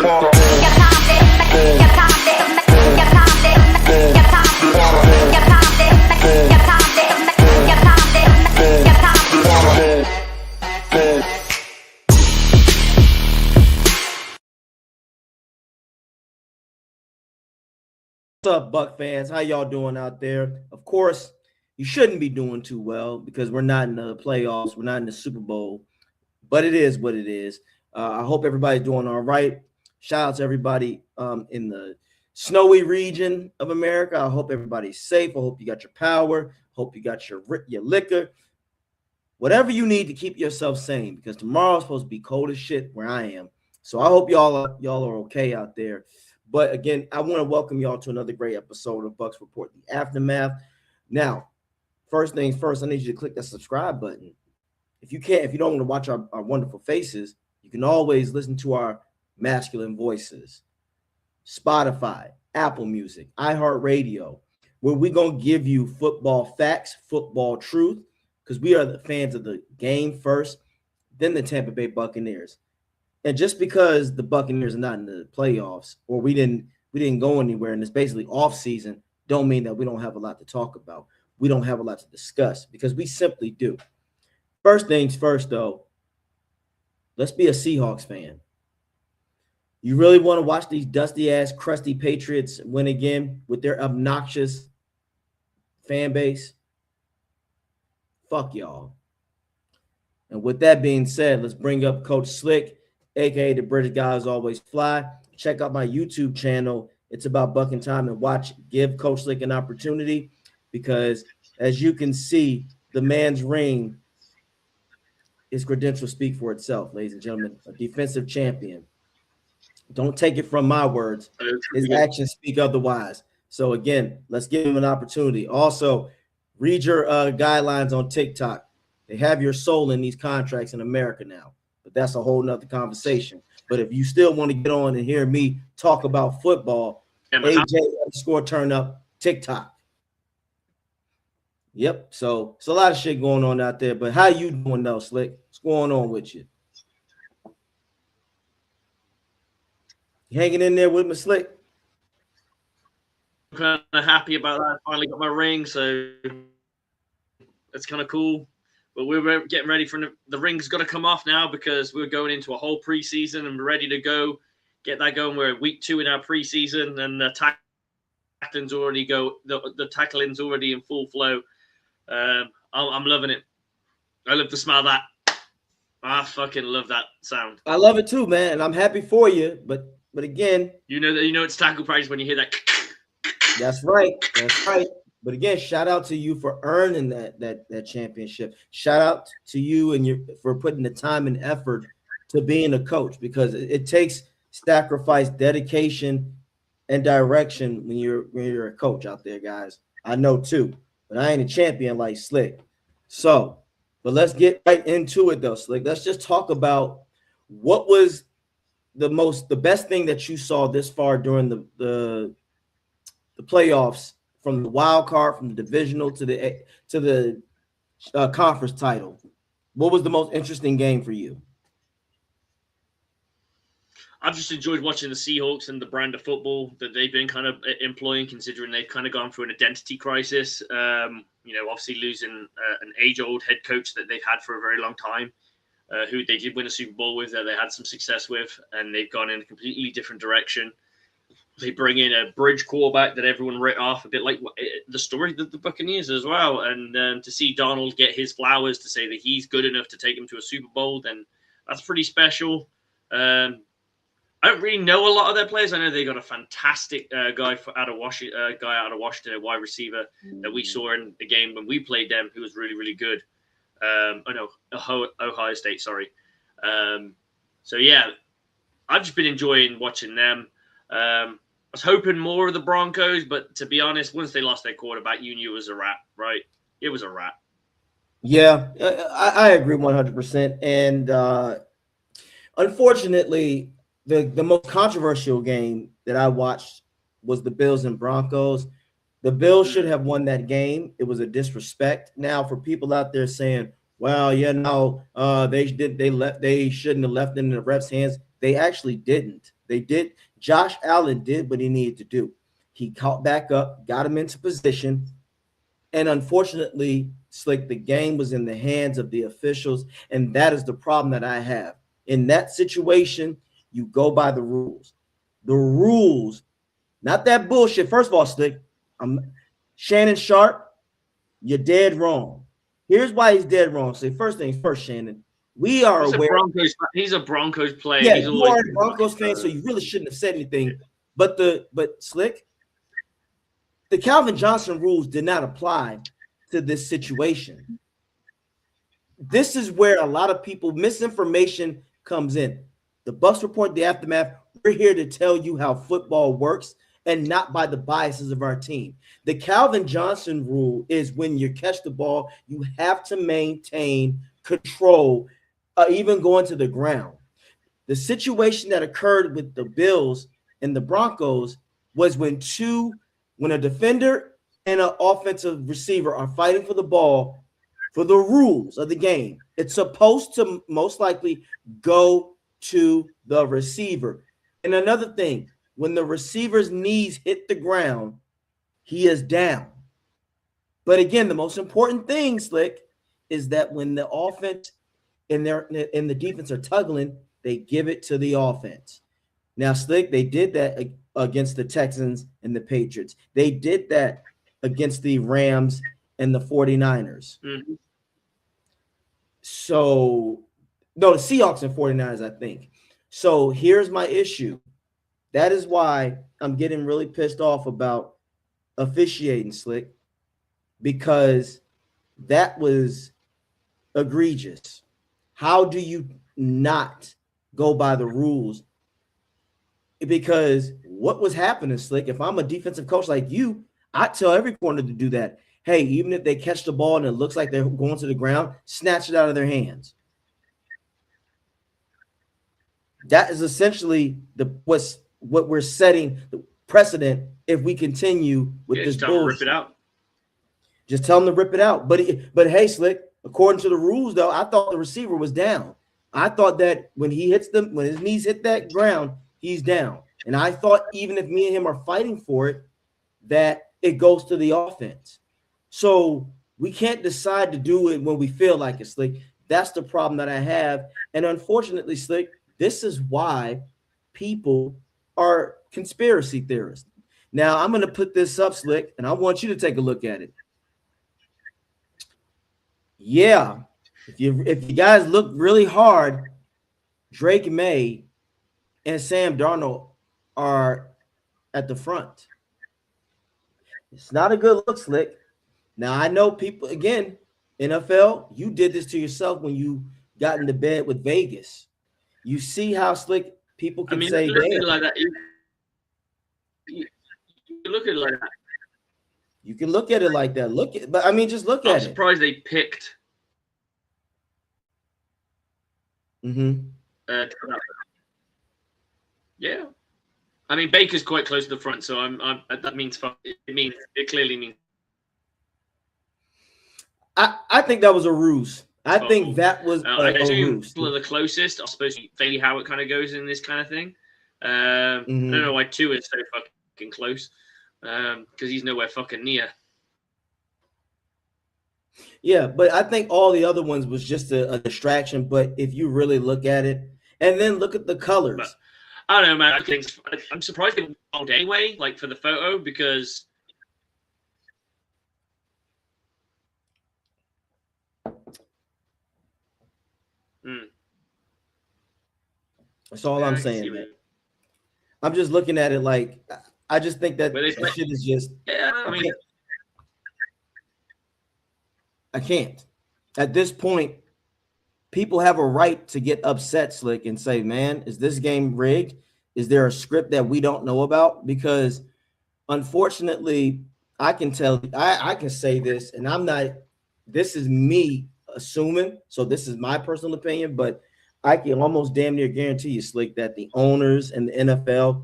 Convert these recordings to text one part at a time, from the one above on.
What's up, Buck fans? How y'all doing out there? Of course, you shouldn't be doing too well because we're not in the playoffs. We're not in the Super Bowl, but it is what it is. I hope everybody's doing all right. Shout out to everybody in the snowy region of America. I hope everybody's safe. I hope you got your power. Hope you got your liquor. Whatever you need to keep yourself sane, because tomorrow's supposed to be cold as shit where I am. So I hope y'all are okay out there. But again, I want to welcome y'all to another great episode of Bucs Report, the Aftermath. Now, first things first, I need you to click that subscribe button. If you don't want to watch our wonderful faces, you can always listen to our masculine voices. Spotify, Apple Music, iHeartRadio, where we're going to give you football facts, football truth, because we are the fans of the game first, then the Tampa Bay Buccaneers. And just because the Buccaneers are not in the playoffs, or we didn't go anywhere, and it's basically off season, don't mean that we don't have a lot to talk about. We don't have a lot to discuss, because we simply do. First things first, though, let's be a Seahawks fan. You really want to watch these dusty-ass, crusty Patriots win again with their obnoxious fan base? Fuck y'all. And with that being said, let's bring up Coach Slick, a.k.a. the British Guys Always Fly. Check out my YouTube channel. It's about bucking time, and give Coach Slick an opportunity, because as you can see, the man's ring, his credentials speak for itself, ladies and gentlemen. A defensive champion. Don't take it from my words. His actions speak otherwise. So again, let's give him an opportunity. Also, read your guidelines on TikTok. They have your soul in these contracts in America now. But that's a whole nother conversation. But if you still want to get on and hear me talk about football, AJ_turnup TikTok. Yep. So it's a lot of shit going on out there. But how you doing though, Slick? What's going on with you? You hanging in there with me, Slick? I'm kind of happy about that. I finally got my ring, so that's kind of cool. But we're getting ready for the ring's got to come off now, because we're going into a whole preseason and we're ready to go. Get that going. We're week 2 in our preseason, and the tackling's already the tackling's already in full flow. I'm loving it. I love the smell of that. I fucking love that sound. I love it too, man, and I'm happy for you. But again, you know it's tackle practice when you hear that. That's right. That's right. But again, shout out to you for earning that championship. Shout out to you for putting the time and effort to being a coach, because it takes sacrifice, dedication, and direction when you're a coach out there, guys. I know too, but I ain't a champion like Slick. So, but let's get right into it though, Slick. Let's just talk about what was the best thing that you saw this far during the playoffs, from the wild card, from the divisional to the conference title. What was the most interesting game for you? I've just enjoyed watching the Seahawks and the brand of football that they've been kind of employing, considering they've kind of gone through an identity crisis. Obviously losing an age-old head coach that they've had for a very long time, who they did win a Super Bowl with, that they had some success with, and they've gone in a completely different direction. They bring in a bridge quarterback that everyone writ off, a bit like the story of the Buccaneers as well. And to see Donald get his flowers, to say that he's good enough to take him to a Super Bowl, then that's pretty special. I don't really know a lot of their players. I know they got a fantastic guy out of Washington, a wide receiver that we saw in the game when we played them, who was really, really good. Ohio State, sorry. So yeah, I've just been enjoying watching them. I was hoping more of the Broncos, but to be honest, once they lost their quarterback, you knew it was a wrap, right? It was a wrap. Yeah, I agree 100%. And unfortunately, the most controversial game that I watched was the Bills and Broncos. The Bills should have won that game. It was a disrespect. Now, for people out there saying, well, they shouldn't have left it in the refs' hands. They actually didn't. They did. Josh Allen did what he needed to do. He caught back up, got him into position, and unfortunately, Slick, the game was in the hands of the officials, and that is the problem that I have. In that situation, you go by the rules. The rules, not that bullshit. First of all, Slick, I'm Shannon Sharp, you're dead wrong. Here's why he's dead wrong. Say, first things first, Shannon. We are aware. He's a Broncos player. Yeah, he's you are a Broncos fan, so you really shouldn't have said anything. But Slick, the Calvin Johnson rules did not apply to this situation. This is where a lot of people misinformation comes in. The Bucs Report, the aftermath. We're here to tell you how football works and not by the biases of our team. The Calvin Johnson rule is when you catch the ball, you have to maintain control, even going to the ground. The situation that occurred with the Bills and the Broncos was when a defender and an offensive receiver are fighting for the ball for the rules of the game. It's supposed to most likely go to the receiver. And another thing, when the receiver's knees hit the ground, he is down. But again, the most important thing, Slick, is that when the offense and the defense are tugging, they give it to the offense. Now, Slick, they did that against the Texans and the Patriots. They did that against the Rams and the 49ers. Mm-hmm. So, no, the Seahawks and 49ers, I think. So here's my issue. That is why I'm getting really pissed off about officiating, Slick, because that was egregious. How do you not go by the rules? Because what was happening, Slick, if I'm a defensive coach like you, I tell every corner to do that. Hey, even if they catch the ball and it looks like they're going to the ground, snatch it out of their hands. That is essentially what we're setting the precedent if we continue with this bullshit. Rip it out. Just tell them to rip it out. But hey, Slick, according to the rules, though, I thought the receiver was down. I thought that when his knees hit that ground, he's down. And I thought even if me and him are fighting for it, that it goes to the offense. So we can't decide to do it when we feel like it, Slick. That's the problem that I have. And unfortunately, Slick, this is why people are conspiracy theorists. Now, I'm going to put this up, Slick, and I want you to take a look at it. Yeah, if you guys look really hard, Drake May and Sam Darnold are at the front. It's not a good look, Slick. Now, I know people, again, NFL, you did this to yourself when you got into bed with Vegas. You see how, Slick, people can say, look at it like that. You look at it like that. You can look at it like that. Just look at it. I'm surprised they picked. Yeah. I mean, Baker's quite close to the front, so that means it clearly means. I think that was a ruse. I think that was a ruse. People are the closest. I'm supposed to tell you how it kind of goes in this kind of thing. I don't know why 2 is so fucking close, because he's nowhere fucking near. Yeah, but I think all the other ones was just a distraction. But if you really look at it, and then look at the colors. But, I don't know, man. I'm surprised they went anyway, like for the photo, because. That's all I'm saying, man. I'm just looking at it like I just think that shit is just. Yeah, I can't. At this point, people have a right to get upset, Slick, and say, man, is this game rigged? Is there a script that we don't know about? Because unfortunately, I can say this, and I'm not, this is me assuming, so this is my personal opinion, but I can almost damn near guarantee you, Slick, that the owners and the NFL,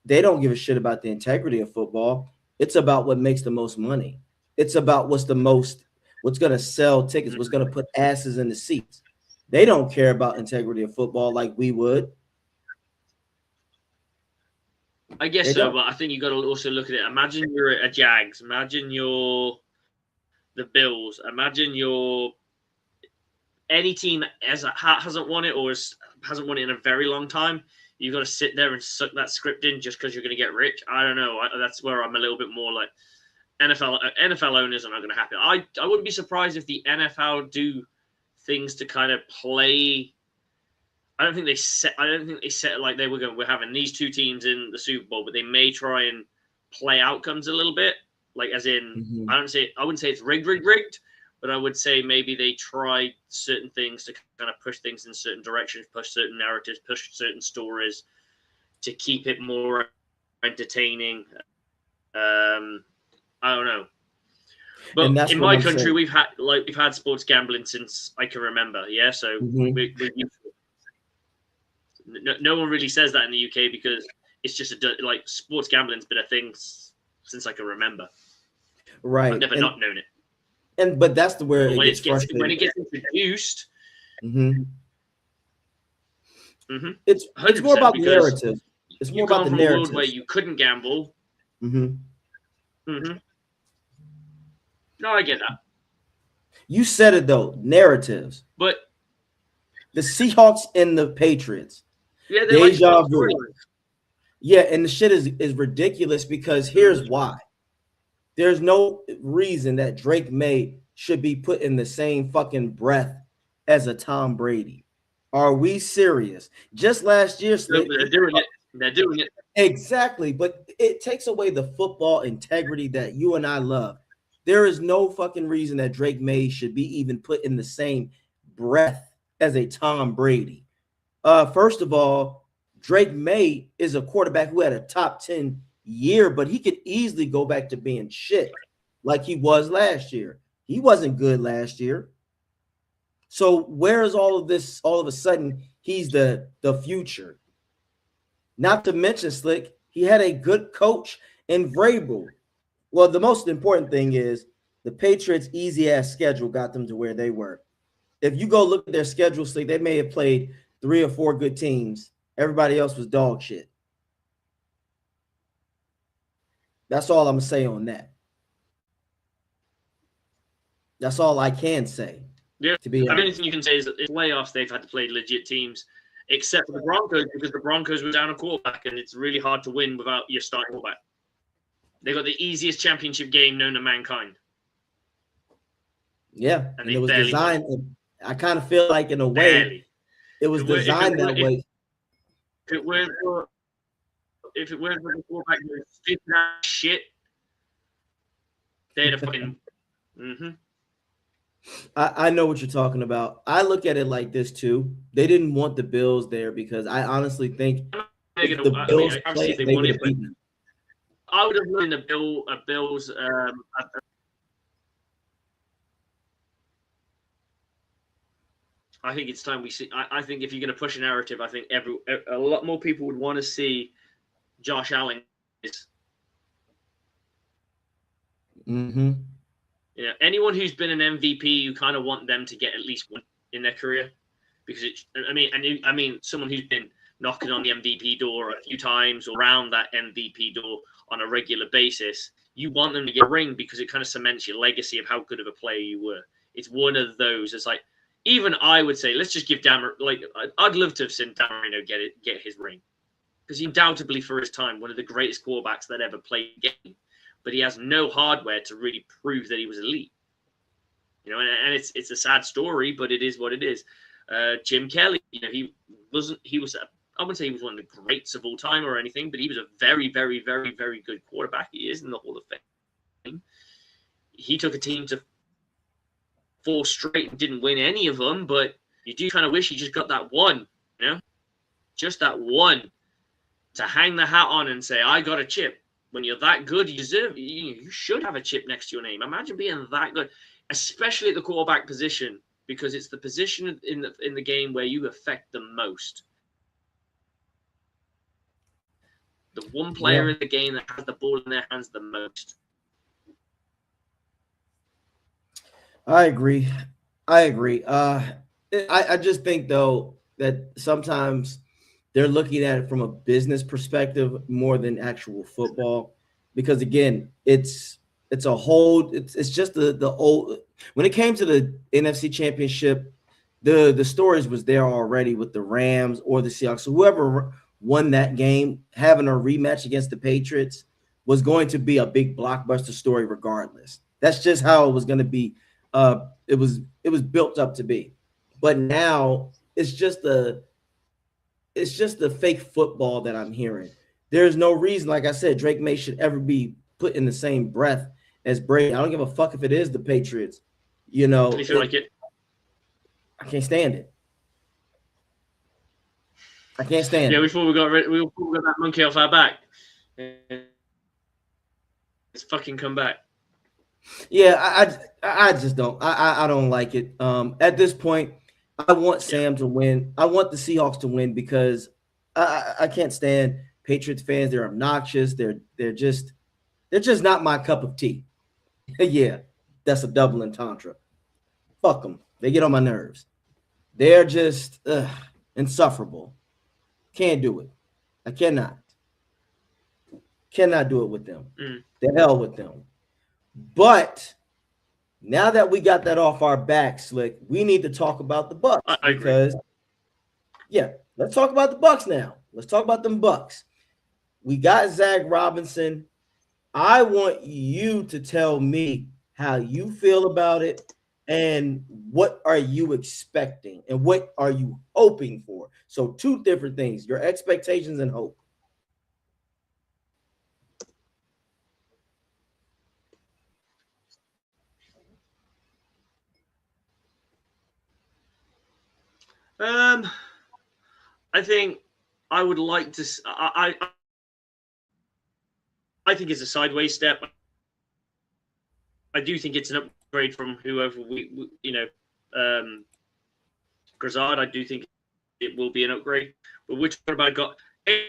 they don't give a shit about the integrity of football. It's about what makes the most money. It's about what's going to sell tickets, what's going to put asses in the seats. They don't care about integrity of football like we would. I guess They so, don't. but I think you got to also look at it. Imagine you're a Jags. Imagine you're the Bills. Imagine you're any team that hasn't won it or hasn't won it in a very long time. You've got to sit there and suck that script in just because you're going to get rich. I don't know. That's where I'm a little bit more like NFL owners are not going to happen. I wouldn't be surprised if the NFL do things to kind of play. I don't think they set like they were going. We're having these two teams in the Super Bowl, but they may try and play outcomes a little bit. Like as in, Mm-hmm. I wouldn't say it's rigged, but I would say maybe they try certain things to kind of push things in certain directions, push certain narratives, push certain stories to keep it more entertaining. I don't know. And But that's in what my I'm country, saying. we've had sports gambling since I can remember. Yeah, so Mm-hmm. no one really says that in the UK because it's just like sports gambling's been a thing since I can remember. I've Right. never not known it. But that's the where But it when gets it frustrating. gets introduced, Mm-hmm. It's more 100% about the because narrative. It's more you've about gone the from a world where narrative. you couldn't gamble. Mm-hmm. Mm-hmm. No, I get that, You said it though. Narratives. but The Seahawks and the Patriots. yeah, they're like Deja sport vu. storylines. Yeah, and the shit is ridiculous because here's Mm-hmm. why. There's no reason that Drake May should be put in the same fucking breath as a Tom Brady. Are we serious? Just last year, So Slick. they're doing it. They're doing it. Exactly, but it takes away the football integrity that you and I love. There is no fucking reason that Drake May should be even put in the same breath as a Tom Brady. First of all, Drake May is a quarterback who had a top 10 year, but he could easily go back to being shit like he was last year. He wasn't good last year. So where is all of this? All of a sudden, he's the future. Not to mention, Slick, he had a good coach in Vrabel. Well, the most important thing is the Patriots' easy ass schedule got them to where they were. If you go look at their schedule, Slick, they may have played 3 or 4 good teams. Everybody else was dog shit. That's all I'm gonna say on that. That's all I can say. Yeah, To be I mean, honest. anything you can say is that in playoffs they've had to play legit teams, except for the Broncos because the Broncos were down a quarterback, and it's really hard to win without your starting quarterback. They got the easiest championship game known to mankind, Yeah, and and it they was barely won it. designed. I kind of feel like in a way Barely. it If was it were, if it designed were, that way. if it were, for, if it were for the quarterback who was stupid ass shit, they'd have fucking. Mm-hmm. I know what you're talking about. I look at it like this too. They didn't want the Bills there because I honestly think if the I mean, Bills obviously played, they they won would it, have but beaten them. I would have loved a Bills. I think it's time we see. I think if you're going to push a narrative, I think a lot more people would want to see Josh Allen. Mm-hmm. You know, anyone who's been an MVP, you kind of want them to get at least one in their career, because it. I mean, someone who's been knocking on the MVP door a few times or around that MVP door on a regular basis. You want them to get a ring because it kind of cements your legacy of how good of a player you were. It's one of those. It's like even I would say, let's just give I'd love to have seen Dan Marino get his ring because he undoubtedly for his time one of the greatest quarterbacks that ever played the game, but he has no hardware to really prove that he was elite. You know, and it's a sad story, but it is what it is. Jim Kelly, you know, he was I wouldn't say he was one of the greats of all time or anything, but he was a very, very, very, very good quarterback. He is in the Hall of Fame. He took a team to 4 straight and didn't win any of them, but you do kind of wish he just got that one, you know, just that one to hang the hat on and say, I got a chip. When you're that good, you should have a chip next to your name. Imagine being that good, especially at the quarterback position, because it's the position in the game where you affect the most. The one Yeah, player in the game that has the ball in their hands the most. I agree. I agree. I just think though that sometimes they're looking at it from a business perspective more than actual football. Because again, it's a whole it's just the old when it came to the NFC championship, the stories was there already with the Rams or the Seahawks. So whoever won that game, having a rematch against the Patriots was going to be a big blockbuster story regardless. That's just how it was going to be. It was built up to be. But now it's just the fake football that I'm hearing. There's no reason, like I said, Drake May should ever be put in the same breath as Brady. I don't give a fuck if it is the Patriots. You Do know, you feel like it? I can't stand it. I can't stand Yeah, it. before we got that monkey off our back. It's fucking come back. Yeah, I just don't. I don't like it. At this point, I want Sam to win. I want the Seahawks to win because I can't stand Patriots fans. They're obnoxious. They're just not my cup of tea. Yeah, that's a double entendre. Fuck them. They get on my nerves. They're just insufferable. Can't do it. I cannot. Cannot do it with them. Mm. The hell with them. But now that we got that off our back, Slick, we need to talk about the Bucs I agree. because, yeah, let's talk about the Bucs now. Let's talk about them Bucs. We got Zach Robinson. I want you to tell me how you feel about it and what are you expecting and what are you hoping for. So two different things, your expectations and hope. I think I would like to. I think it's a sideways step. I do think it's an upgrade from whoever Grazard. I do think it will be an upgrade. But which one have I got? They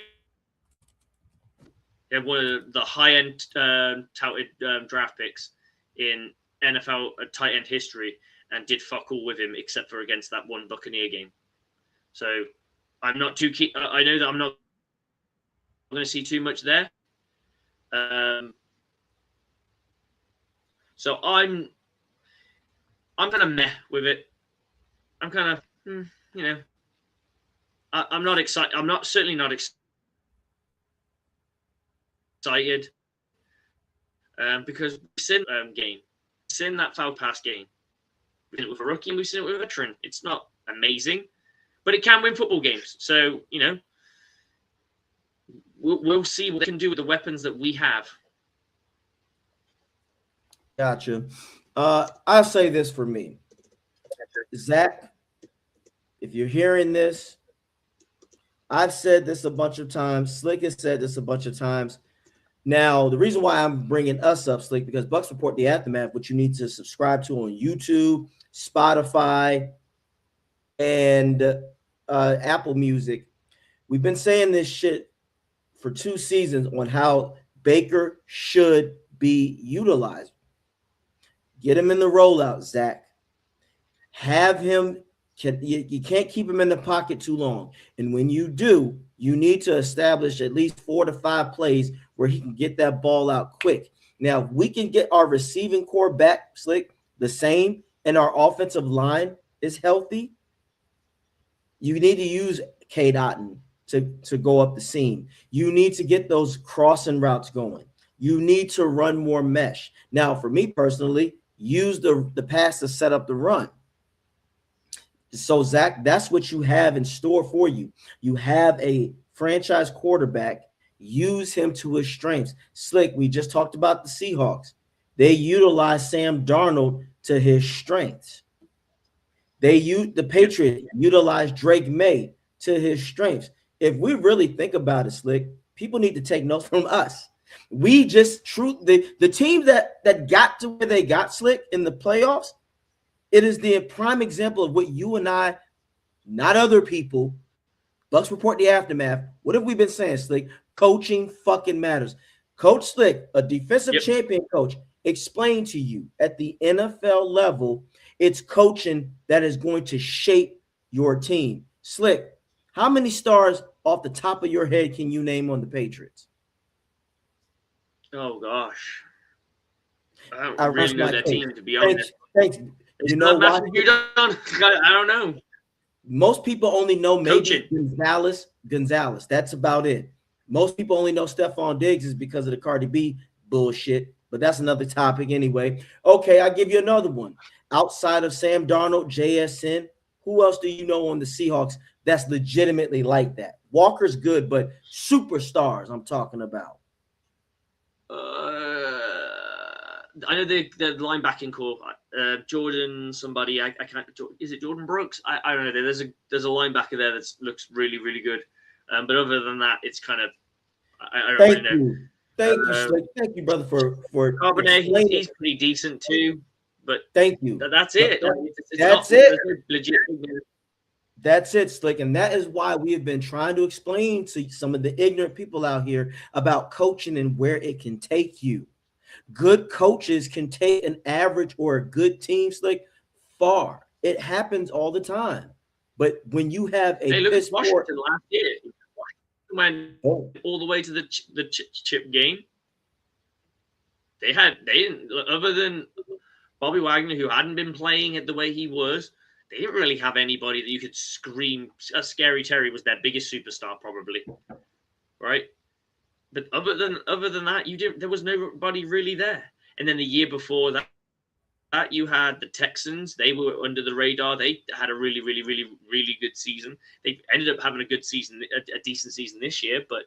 have one of the high-end touted draft picks in NFL tight end history, and did fuck all with him except for against that one Buccaneer game. So I'm not too keen. I know that I'm not going to see too much there. So I'm kind of meh with it. I'm kind of, I'm not excited. I'm not certainly not excited because we've seen game, we've seen that foul pass game. We've seen it with a rookie and we've seen it with a veteran. It's not amazing, but it can win football games. So we'll see what they can do with the weapons that we have. Gotcha. I'll say this for me. Zach, if you're hearing this, I've said this a bunch of times. Slick has said this a bunch of times. Now, the reason why I'm bringing us up, Slick, because Bucs Report the Aftermath, which you need to subscribe to on YouTube, Spotify, and Apple Music. We've been saying this shit for 2 seasons on how Baker should be utilized. Get him in the rollout, Zach. Have him. You can't keep him in the pocket too long. And when you do, you need to establish at least 4 to 5 plays where he can get that ball out quick. Now, if we can get our receiving core back, Slick, the same, and our offensive line is healthy, you need to use Cade Otton to go up the seam. You need to get those crossing routes going. You need to run more mesh. Now, for me personally, use the pass to set up the run. So, Zach, that's what you have in store for you. You have a franchise quarterback. Use him to his strengths. Slick, we just talked about the Seahawks. They utilize Sam Darnold to his strengths. The Patriots utilize Drake May to his strengths. If we really think about it, Slick, people need to take notes from us. We just the team that got to where they got, Slick, in the playoffs. It is the prime example of what you and I, not other people, Bucs Report the Aftermath. What have we been saying, Slick? Coaching fucking matters. Coach Slick, a defensive champion coach, explained to you at the NFL level, it's coaching that is going to shape your team. Slick, how many stars off the top of your head can you name on the Patriots? Oh gosh, I I don't really rest know my their case. team, to be Thanks. honest. Thanks. It's You know not why? Matthew Judon. I don't know. Most people only know maybe Coaching. Gonzalez. That's about it. Most people only know Stephon Diggs is because of the Cardi B bullshit, but that's another topic anyway. Okay, I'll give you another one. Outside of Sam Darnold, JSN, who else do you know on the Seahawks that's legitimately like that? Walker's good, but superstars I'm talking about. I know the linebacking core. Jordan, somebody. I can't. Is it Jordan Brooks? I don't know. There's a linebacker there that looks really really good. But other than that, it's kind of I don't Thank really know. you. Thank you, Slick. Thank you, brother, for Carbonet, explaining. he's pretty decent too. But Thank you. that's it. Like, it's That's not, it. no legit. That's it, Slick. And that is why we have been trying to explain to some of the ignorant people out here about coaching and where it can take you. Good coaches can take an average or a good team, Slick, far. It happens all the time. But when you have a Hey, look at piss poor, Washington last year. Went oh, all the way to the chip game. They didn't, other than Bobby Wagner, who hadn't been playing it the way he was. They didn't really have anybody that you could scream. Scary Terry was their biggest superstar, probably, right? But other than that, you didn't. There was nobody really there. And then the year before that, you had the Texans. They were under the radar. They had a really, really, really, really good season. They ended up having a good season, a decent season this year. But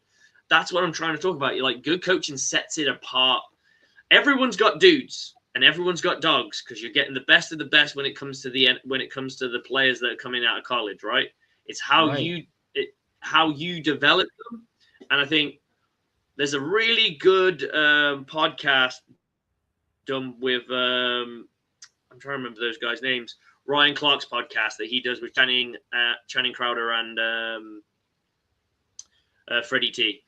that's what I'm trying to talk about. Like, good coaching sets it apart. Everyone's got dudes and everyone's got dogs because you're getting the best of the best when it comes to the players that are coming out of college, right? It's how right. you develop them. And I think there's a really good podcast done with I'm trying to remember those guys' names. Ryan Clark's podcast that he does with Channing Crowder and Freddie T.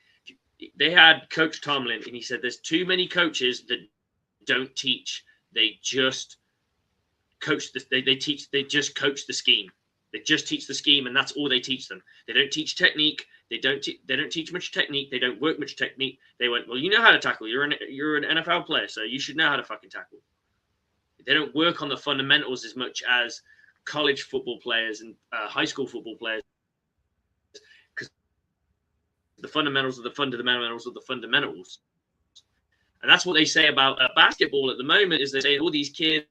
They had Coach Tomlin, and he said there's too many coaches that don't teach. They just coach. They just coach the scheme. They just teach the scheme, and that's all they teach them. They don't teach technique. They don't teach much technique. They don't work much technique. They went, well, you know how to tackle. You're an NFL player, so you should know how to fucking tackle. They don't work on the fundamentals as much as college football players and high school football players, because the fundamentals of the fundamentals of the fundamentals. And that's what they say about basketball at the moment. Is they say all these kids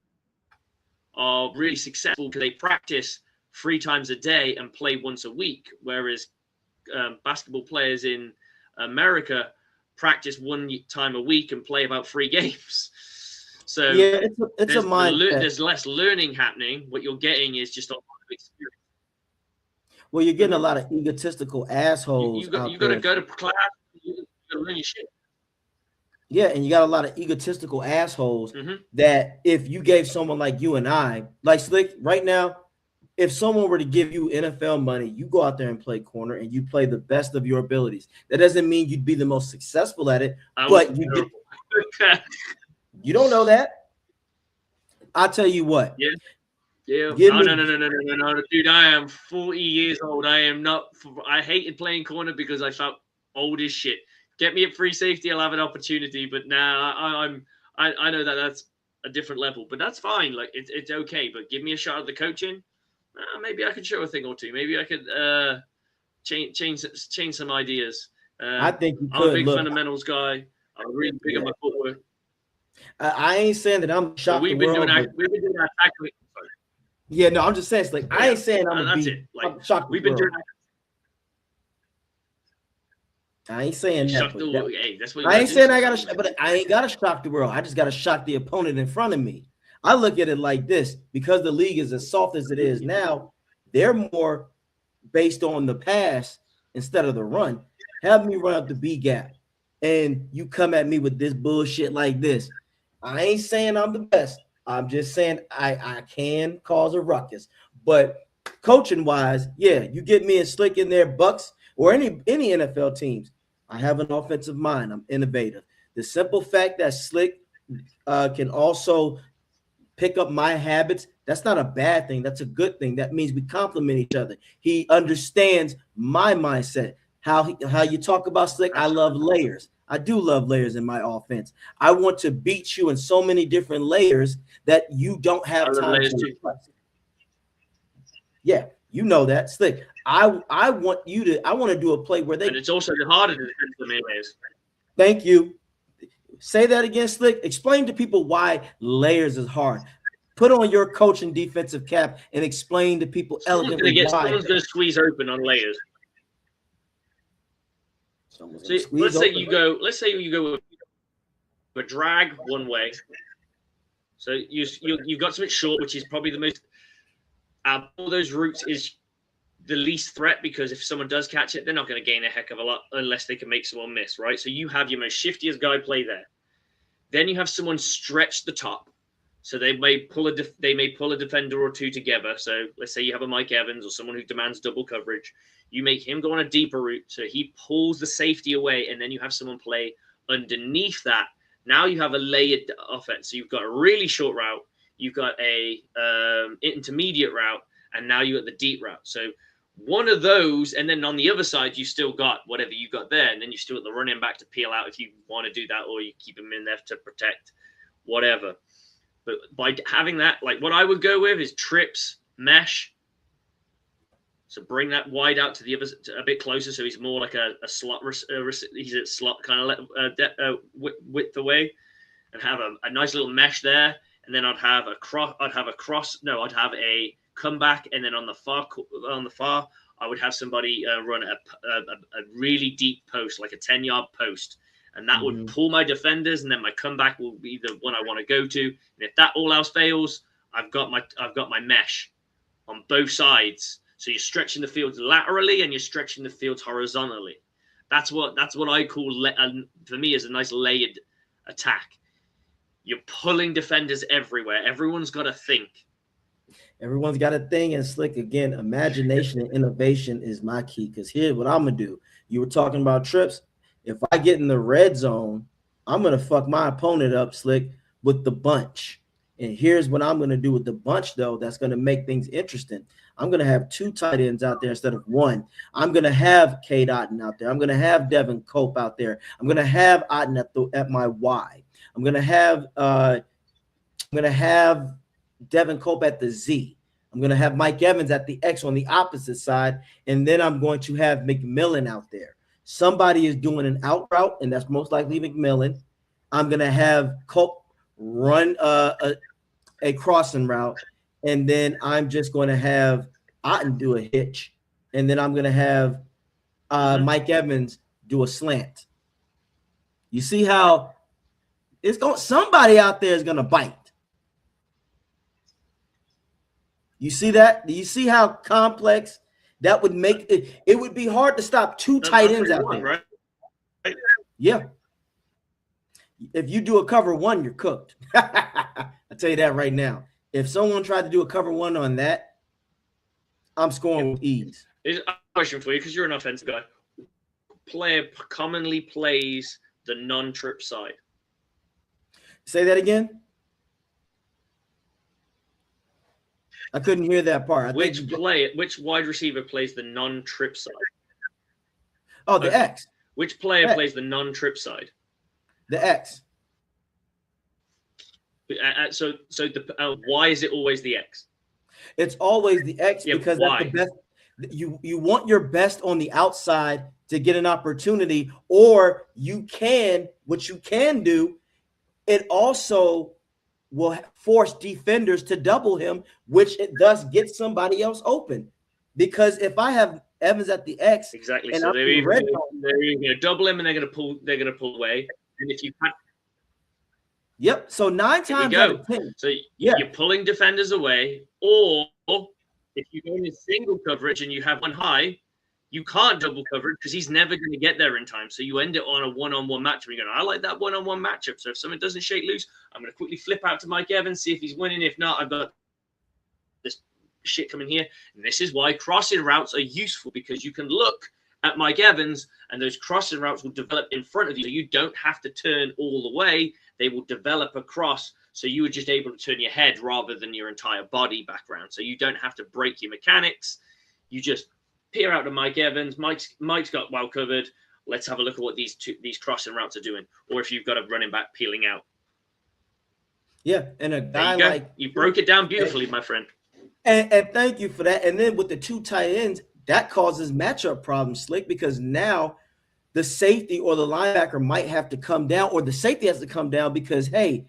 are really successful because they practice 3 times a day and play once a week, whereas basketball players in America practice 1 time a week and play about 3 games. So Yeah, it's a mindset. There's less learning happening. What you're getting is just a lot of experience. Well, you're getting a lot of egotistical assholes You got there. to go to class. You got to learn your shit. Yeah, and you got a lot of egotistical assholes that if you gave someone like you and I, like Slick, right now, if someone were to give you NFL money, you go out there and play corner and you play the best of your abilities. That doesn't mean you'd be the most successful at it, but you don't know that. I'll tell you what. Yeah. Yeah. No, dude. I am 40 years old. I hated playing corner because I felt old as shit. Get me at free safety, I'll have an opportunity. But now I know that's a different level. But that's fine. Like it's okay. But give me a shot at the coaching. Maybe I could show a thing or two. Maybe I could change some ideas. I think you could. I'm a big fundamentals guy. I'm really big on my footwork. I ain't saying that I'm shocked. We've been doing our tackling. Yeah, no, I'm just saying. It's like I ain't saying I'm that's it. Like I'm shocked. We've been doing. I ain't saying that. Hey, that's what I ain't saying I gotta, but I ain't gotta shock the world. I just gotta shock the opponent in front of me. I look at it like this: because the league is as soft as it is now, they're more based on the pass instead of the run. Have me run up the B gap, and you come at me with this bullshit like this. I ain't saying I'm the best. I'm just saying I can cause a ruckus. But coaching wise, yeah, you get me and Slick in there, Bucs or any NFL teams. I have an offensive mind. I'm innovative. The simple fact that Slick can also pick up my habits, that's not a bad thing. That's a good thing. That means we complement each other. He understands my mindset. how you talk about Slick. I love layers. I do love layers in my offense. I want to beat you in so many different layers that you don't have time to reflect. Yeah, you know that, Slick. I want to do a play where they. And it's also harder to defend the layers. Thank you. Say that again, Slick. Explain to people why layers is hard. Put on your coach and defensive cap and explain to people elegantly why. Someone's going to squeeze open on layers. See, let's say you go with a drag one way. So you've got something short, which is probably the most out of all those routes is the least threat, because if someone does catch it, they're not going to gain a heck of a lot unless they can make someone miss, right? So you have your most shiftiest guy play there. Then you have someone stretch the top. So they may pull a defender or two together. So let's say you have a Mike Evans or someone who demands double coverage. You make him go on a deeper route, so he pulls the safety away, and then you have someone play underneath that. Now you have a layered offense. So you've got a really short route, you've got a intermediate route, and now you got the deep route. So one of those, and then on the other side, you still got whatever you got there, and then you still got the running back to peel out if you want to do that, or you keep him in there to protect whatever. But by having that, like what I would go with is trips, mesh. So bring that wide out to the other, a bit closer, so he's more like a slot. He's a slot kind of width away, and have a nice little mesh there. And then I'd have a comeback, and then on the far, I would have somebody run a really deep post, like a 10-yard post. And that would pull my defenders, and then my comeback will be the one I want to go to. And if that all else fails, I've got my mesh on both sides. So you're stretching the field laterally and you're stretching the field horizontally. That's what I call for me is a nice layered attack. You're pulling defenders everywhere. Everyone's got to think. Everyone's got a thing, and Slick, again, imagination and innovation is my key. Because here's what I'm gonna do. You were talking about trips. If I get in the red zone, I'm going to fuck my opponent up, Slick, with the bunch. And here's what I'm going to do with the bunch, though, that's going to make things interesting. I'm going to have 2 tight ends out there instead of 1. I'm going to have Cade Otton out there. I'm going to have Devin Cope out there. I'm going to have Otton at my Y. I'm going to have Devin Cope at the Z. I'm going to have Mike Evans at the X on the opposite side. And then I'm going to have McMillan out there. Somebody is doing an out route, and that's most likely McMillan. I'm going to have Cope run a crossing route, and then I'm just going to have Otton do a hitch, and then I'm going to have Mike Evans do a slant. You see how somebody out there is going to bite. You see that? Do you see how complex that would make it? It would be hard to stop 2 tight ends out there. Right? Yeah. If you do a cover 1, you're cooked. I'll tell you that right now. If someone tried to do a cover 1 on that, I'm scoring with ease. Here's a question for you, because you're an offensive guy. Player commonly plays the non-trip side. Say that again. I couldn't hear that part. Which wide receiver plays the non-trip side? Oh, the X. Which player plays the non-trip side? The X. So why is it always the X? It's always the X because that's the best. You want your best on the outside to get an opportunity, or what you can do, it also will force defenders to double him, which it thus gets somebody else open. Because if I have Evans at the X, exactly, so they're either going to double him and they're going to pull away. And if you yep. So 9 times out of 10. So you're pulling defenders away, or if you go in single coverage and you have one high, you can't double coverage because he's never going to get there in time. So you end it on a one-on-one matchup. You're going, I like that one-on-one matchup. So if someone doesn't shake loose, I'm going to quickly flip out to Mike Evans, see if he's winning. If not, I've got this shit coming here. And this is why crossing routes are useful, because you can look at Mike Evans and those crossing routes will develop in front of you. So you don't have to turn all the way. They will develop across. So you are just able to turn your head rather than your entire body back around. So you don't have to break your mechanics. You just peer out to Mike Evans. Mike's got well covered. Let's have a look at what these crossing routes are doing. Or if you've got a running back peeling out. Yeah, and a There guy you go. like You broke it down beautifully, my friend. And thank you for that. And then with the two tight ends, that causes matchup problems, Slick, because now the safety or the linebacker might have to come down, or the safety has to come down because, hey,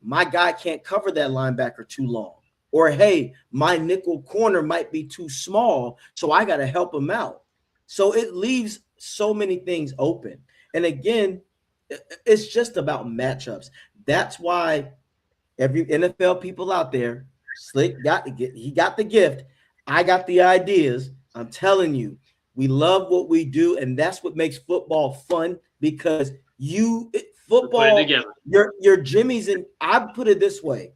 my guy can't cover that linebacker too long. Or, hey, my nickel corner might be too small, so I got to help him out. So it leaves so many things open. And again, it's just about matchups. That's why every NFL people out there, Slick got the gift. I got the ideas. I'm telling you, we love what we do, and that's what makes football fun because football, your Jimmys, and I put it this way.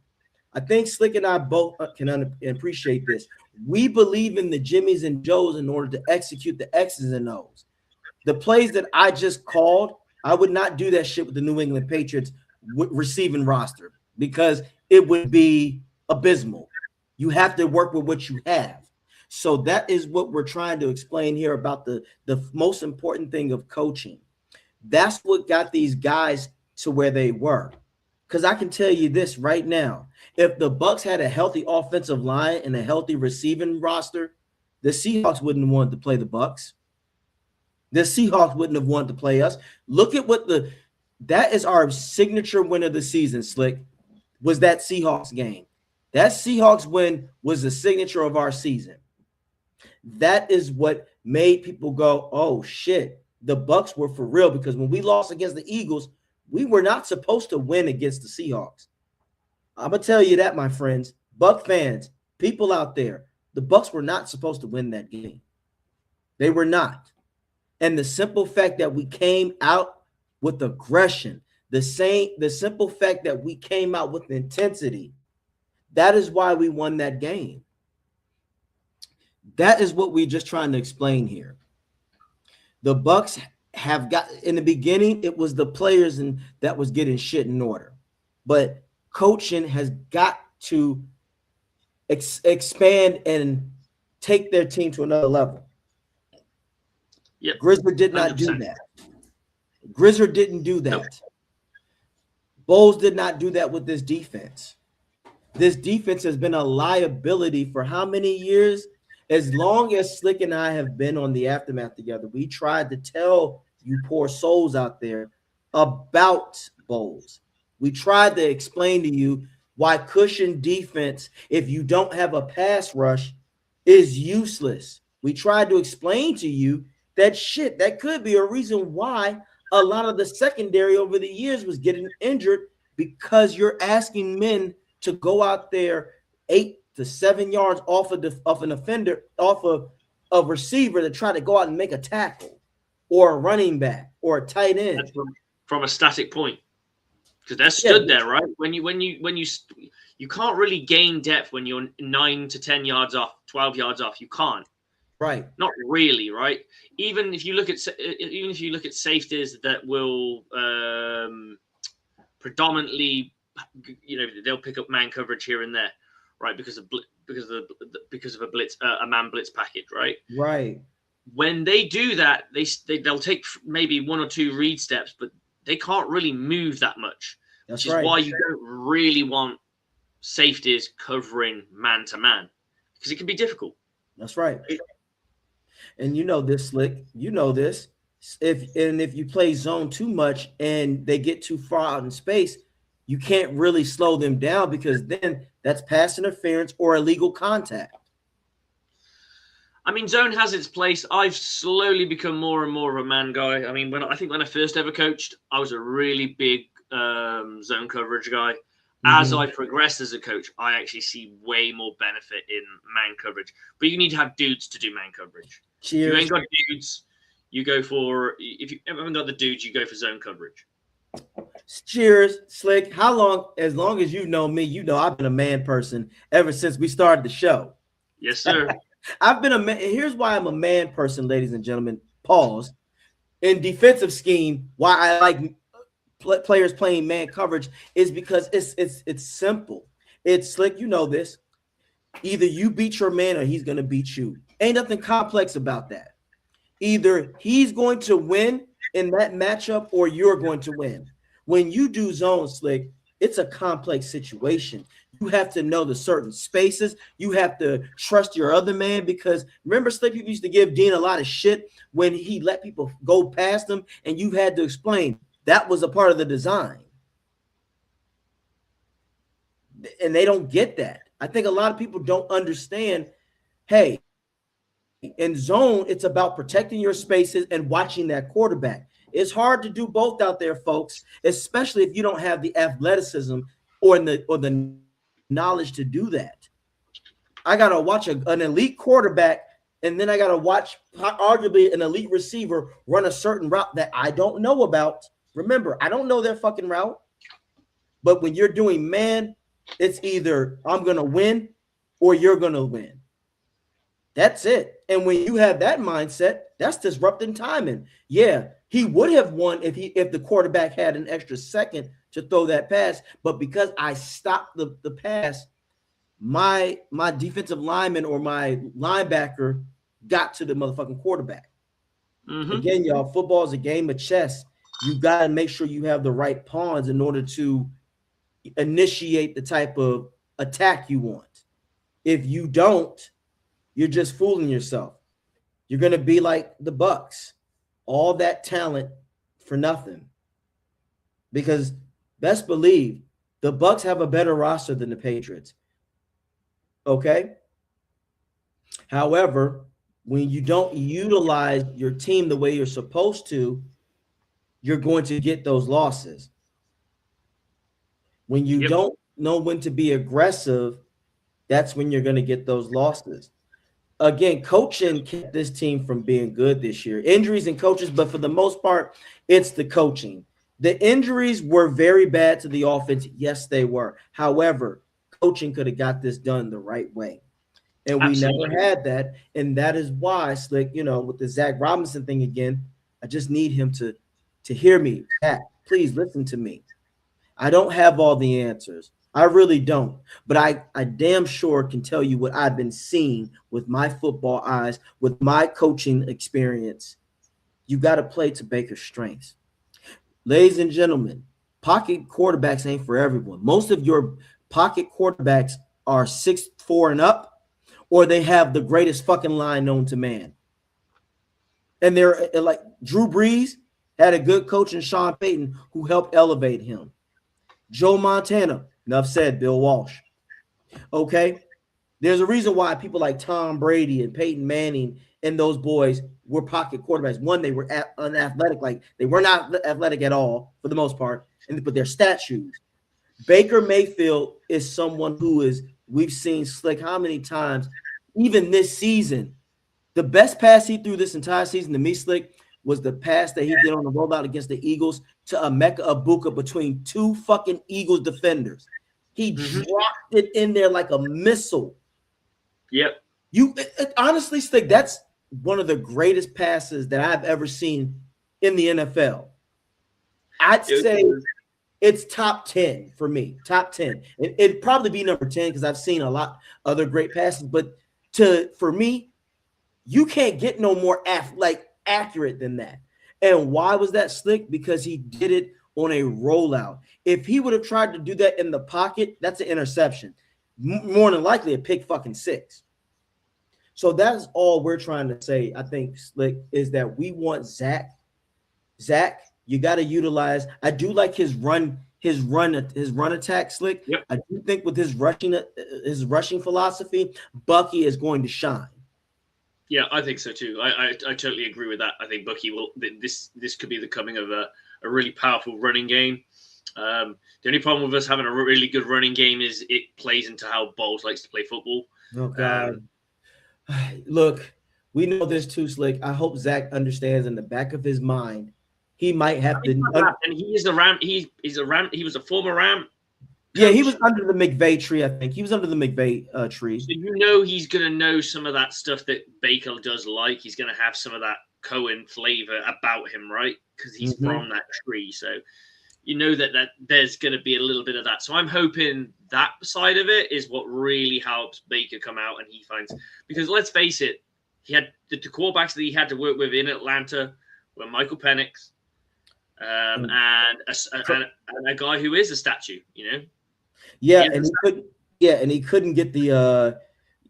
I think Slick and I both can appreciate this. We believe in the Jimmys and Joes in order to execute the X's and O's. The plays that I just called, I would not do that shit with the New England Patriots receiving roster because it would be abysmal. You have to work with what you have. So that is what we're trying to explain here about the most important thing of coaching. That's what got these guys to where they were. Because I can tell you this right now. If the Bucs had a healthy offensive line and a healthy receiving roster, the Seahawks wouldn't want to play the Bucs. The Seahawks wouldn't have wanted to play us. Look at that is our signature win of the season, Slick, was that Seahawks game. That Seahawks win was the signature of our season. That is what made people go, oh, shit, the Bucs were for real, because when we lost against the Eagles, we were not supposed to win against the Seahawks. I'm going to tell you that, my friends, Buc fans, people out there, the Bucs were not supposed to win that game. They were not. And the simple fact that we came out with aggression, the simple fact that we came out with intensity, that is why we won that game. That is what we're just trying to explain here. The Bucs have got, in the beginning, it was the players that was getting shit in order. But coaching has got to expand and take their team to another level. Yep. Grizzard did not 100%. Do that. Grizzard didn't do that. Nope. Bowles did not do that with this defense. This defense has been a liability for how many years? As long as Slick and I have been on the Aftermath together, we tried to tell you poor souls out there about Bowles. We tried to explain to you why cushion defense, if you don't have a pass rush, is useless. We tried to explain to you that could be a reason why a lot of the secondary over the years was getting injured, because you're asking men to go out there 8 to 7 yards off an offender, off of a receiver, to try to go out and make a tackle, or a running back, or a tight end. That's from a static point, because they're stood there, right? When you can't really gain depth when you're 9 to 10 yards off, 12 yards off. You can't. Right. Not really, right? Even if you look at safeties that will predominantly, they'll pick up man coverage here and there, right? Because of a blitz, a man blitz package, right? Right. When they do that, they'll take maybe 1 or 2 read steps, but they can't really move that much. That's which is why you don't really want safeties covering man to man, because it can be difficult. That's right. And you know this, Slick. You know this. If you play zone too much and they get too far out in space, you can't really slow them down, because then that's pass interference or illegal contact. I mean, zone has its place. I've slowly become more and more of a man guy. I mean, when I first ever coached, I was a really big zone coverage guy. As I progressed as a coach, I actually see way more benefit in man coverage. But you need to have dudes to do man coverage. Cheers. If you ain't got dudes, you go for, if you haven't got the dudes, you go for zone coverage. Cheers, Slick. As long as you know me, you know I've been a man person ever since we started the show. Yes, sir. I've been a man. Here's why I'm a man person, ladies and gentlemen. Pause. In defensive scheme, why I like players playing man coverage is because it's simple. It's Slick. You know this. Either you beat your man or he's going to beat you. Ain't nothing complex about that. Either he's going to win in that matchup or you're going to win. When you do zone, Slick, it's a complex situation. You have to know the certain spaces. You have to trust your other man because remember, Slick, people used to give Dean a lot of shit when he let people go past him, and you had to explain that was a part of the design. And they don't get that. I think a lot of people don't understand. Hey, in zone, it's about protecting your spaces and watching that quarterback. It's hard to do both out there, folks, especially if you don't have the athleticism or the knowledge to do that. I gotta watch an elite quarterback, and then I gotta watch arguably an elite receiver run a certain route that I don't know about. Remember, I don't know their fucking route. But when you're doing man, it's either I'm gonna win or you're gonna win. That's it. And when you have that mindset, that's disrupting timing. Yeah, he would have won if the quarterback had an extra second to throw that pass, but because I stopped the pass, my defensive lineman or my linebacker got to the motherfucking quarterback. Mm-hmm. Again, y'all, football is a game of chess. You got to make sure you have the right pawns in order to initiate the type of attack you want. If you don't, you're just fooling yourself. You're going to be like the Bucs. All that talent for nothing. Because best believe the Bucs have a better roster than the Patriots. Okay? However, when you don't utilize your team the way you're supposed to, you're going to get those losses. When you don't know when to be aggressive, that's when you're going to get those losses. Again, coaching kept this team from being good this year. Injuries and coaches, but for the most part, it's the coaching. The injuries were very bad to the offense. Yes, they were. However, coaching could have got this done the right way. And we never had that. And that is why, Slick, with the Zach Robinson thing again, I just need him to hear me. Zach, please listen to me. I don't have all the answers. I really don't. But I damn sure can tell you what I've been seeing with my football eyes, with my coaching experience. You got to play to Baker's strengths. Ladies and gentlemen, pocket quarterbacks ain't for everyone. Most of your pocket quarterbacks are 6'4" and up, or they have the greatest fucking line known to man. And they're like Drew Brees had a good coach in Sean Payton who helped elevate him. Joe Montana, enough said, Bill Walsh. Okay? There's a reason why people like Tom Brady and Peyton Manning and those boys were pocket quarterbacks. One, they were unathletic. Like, they were not athletic at all for the most part, but they're statues. Baker Mayfield is someone who is, we've seen Slick how many times, even this season, the best pass he threw this entire season to me, Slick, was the pass that he did on the rollout against the Eagles to Emeka Egbuka between two fucking Eagles defenders. He dropped it in there like a missile. Yep. Honestly, Slick, that's one of the greatest passes that I've ever seen in the NFL. I'd say it's top 10 for me, top 10. It'd probably be number 10 because I've seen a lot other great passes. But for me, you can't get no more accurate than that. And why was that, Slick? Because he did it on a rollout. If he would have tried to do that in the pocket, that's an interception. More than likely a pick fucking six. So that's all we're trying to say, I think, Slick, is that we want Zach. Zach, you got to utilize. I do like his run attack, Slick. Yep. I do think with his rushing philosophy, Bucky is going to shine. Yeah, I think so too. I totally agree with that. I think Bucky will. This could be the coming of a really powerful running game. The only problem with us having a really good running game is it plays into how Bowles likes to play football. Oh God! Look, we know this too, Slick. I hope Zach understands in the back of his mind he might have to. And he is the Ram. He's a Ram. He was a former Ram. Yeah, he was under the McVay tree, I think. He was under the McVay tree. So he's going to know some of that stuff that Baker does like. He's going to have some of that Cohen flavor about him, right? Because he's from that tree. So that there's going to be a little bit of that. So I'm hoping that side of it is what really helps Baker come out and he finds. Because let's face it, he had the quarterbacks that he had to work with in Atlanta were Michael Penix, and a guy who is a statue. You know, yeah, and he couldn't get the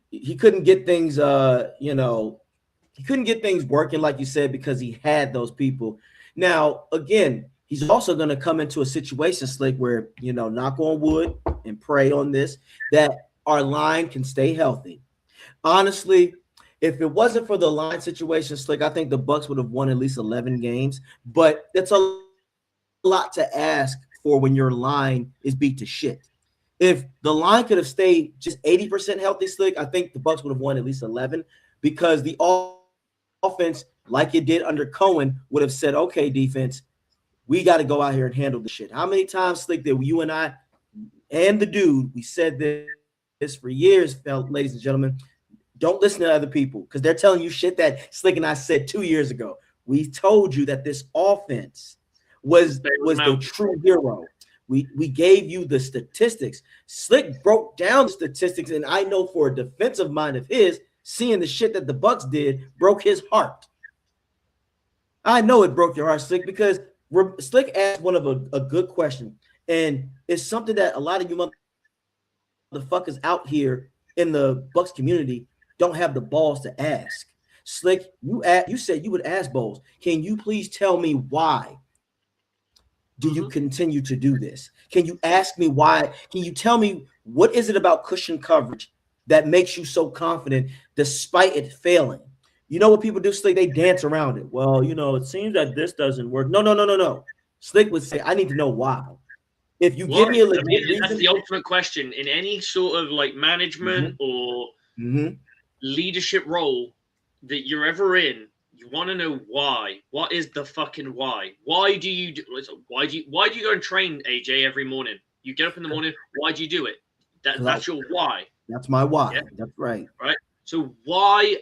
he couldn't get things he couldn't get things working like you said because he had those people. Now, again, he's also going to come into a situation, Slick, where, knock on wood and pray on this, that our line can stay healthy. Honestly, if it wasn't for the line situation, Slick, I think the Bucs would have won at least 11 games. But that's a lot to ask for when your line is beat to shit. If the line could have stayed just 80% healthy, Slick, I think the Bucs would have won at least 11 because the offense, like it did under Cohen, would have said, okay, defense, we got to go out here and handle the shit. How many times, Slick, that you and I and the dude, we said this for years, ladies and gentlemen, don't listen to other people because they're telling you shit that Slick and I said 2 years ago. We told you that this offense was the true hero. We gave you the statistics. Slick broke down the statistics, and I know for a defensive mind of his, seeing the shit that the Bucs did broke his heart. I know it broke your heart, Slick, because Slick asked one of a good question, and it's something that a lot of you motherfuckers out here in the Bucs community don't have the balls to ask. Slick, you said you would ask Bowles. Can you please tell me why? Do you continue to do this? Can you ask me why? Can you tell me what is it about cushion coverage that makes you so confident despite it failing? You know what people do, Slick? They dance around it. Well, it seems that this doesn't work. No. Slick would say, I need to know why. If you give me a legit reason, that's the ultimate question in any sort of like management or leadership role that you're ever in. You want to know why. What is the fucking why? Why do you go and train, AJ, every morning? You get up in the morning. Why do you do it? That's your why. That's my why. Yeah? That's right. Right. So why,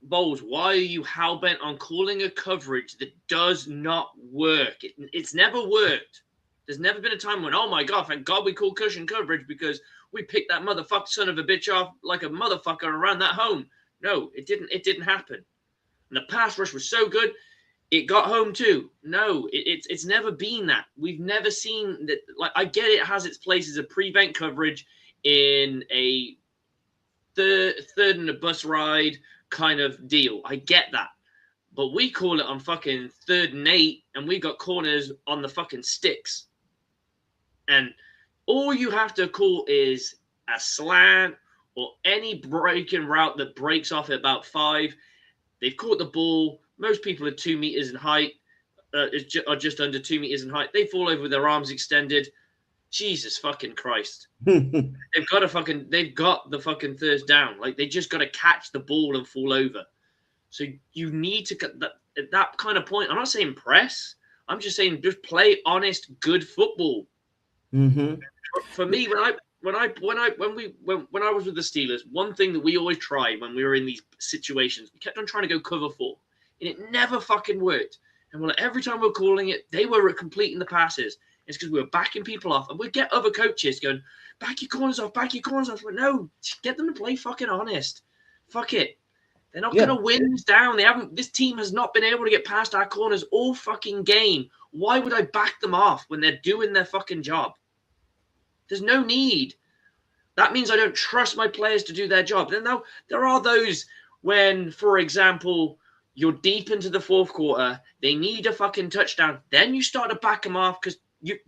Bowles? Why are you hell bent on calling a coverage that does not work? It's never worked. There's never been a time when, oh my God, thank God we call cushion coverage because we picked that motherfucker son of a bitch off like a motherfucker around that home. No, it didn't. It didn't happen. And the pass rush was so good, it got home too. No, it's never been that. We've never seen that. Like, I get it has its place as a prevent coverage in a third and a bus ride kind of deal. I get that. But we call it on fucking 3rd and 8, and we got corners on the fucking sticks. And all you have to call is a slant or any breaking route that breaks off at about 5. They've caught the ball. Most people are 2 meters in height, are just under 2 meters in height. They fall over with their arms extended. Jesus fucking Christ. They've got the fucking thirst down. Like, they just got to catch the ball and fall over. So you need to at that kind of point. I'm not saying press. I'm just saying just play honest, good football. For me, when I was with the Steelers, one thing that we always tried when we were in these situations, we kept on trying to go cover 4, and it never fucking worked. And every time we were calling it, they were completing the passes. It's because we were backing people off, and we'd get other coaches going, back your corners off. But no, get them to play fucking honest. Fuck it. They're not going to win this down. This team has not been able to get past our corners all fucking game. Why would I back them off when they're doing their fucking job? There's no need. That means I don't trust my players to do their job. Then there are those when, for example, you're deep into the 4th quarter, they need a fucking touchdown. Then you start to back them off because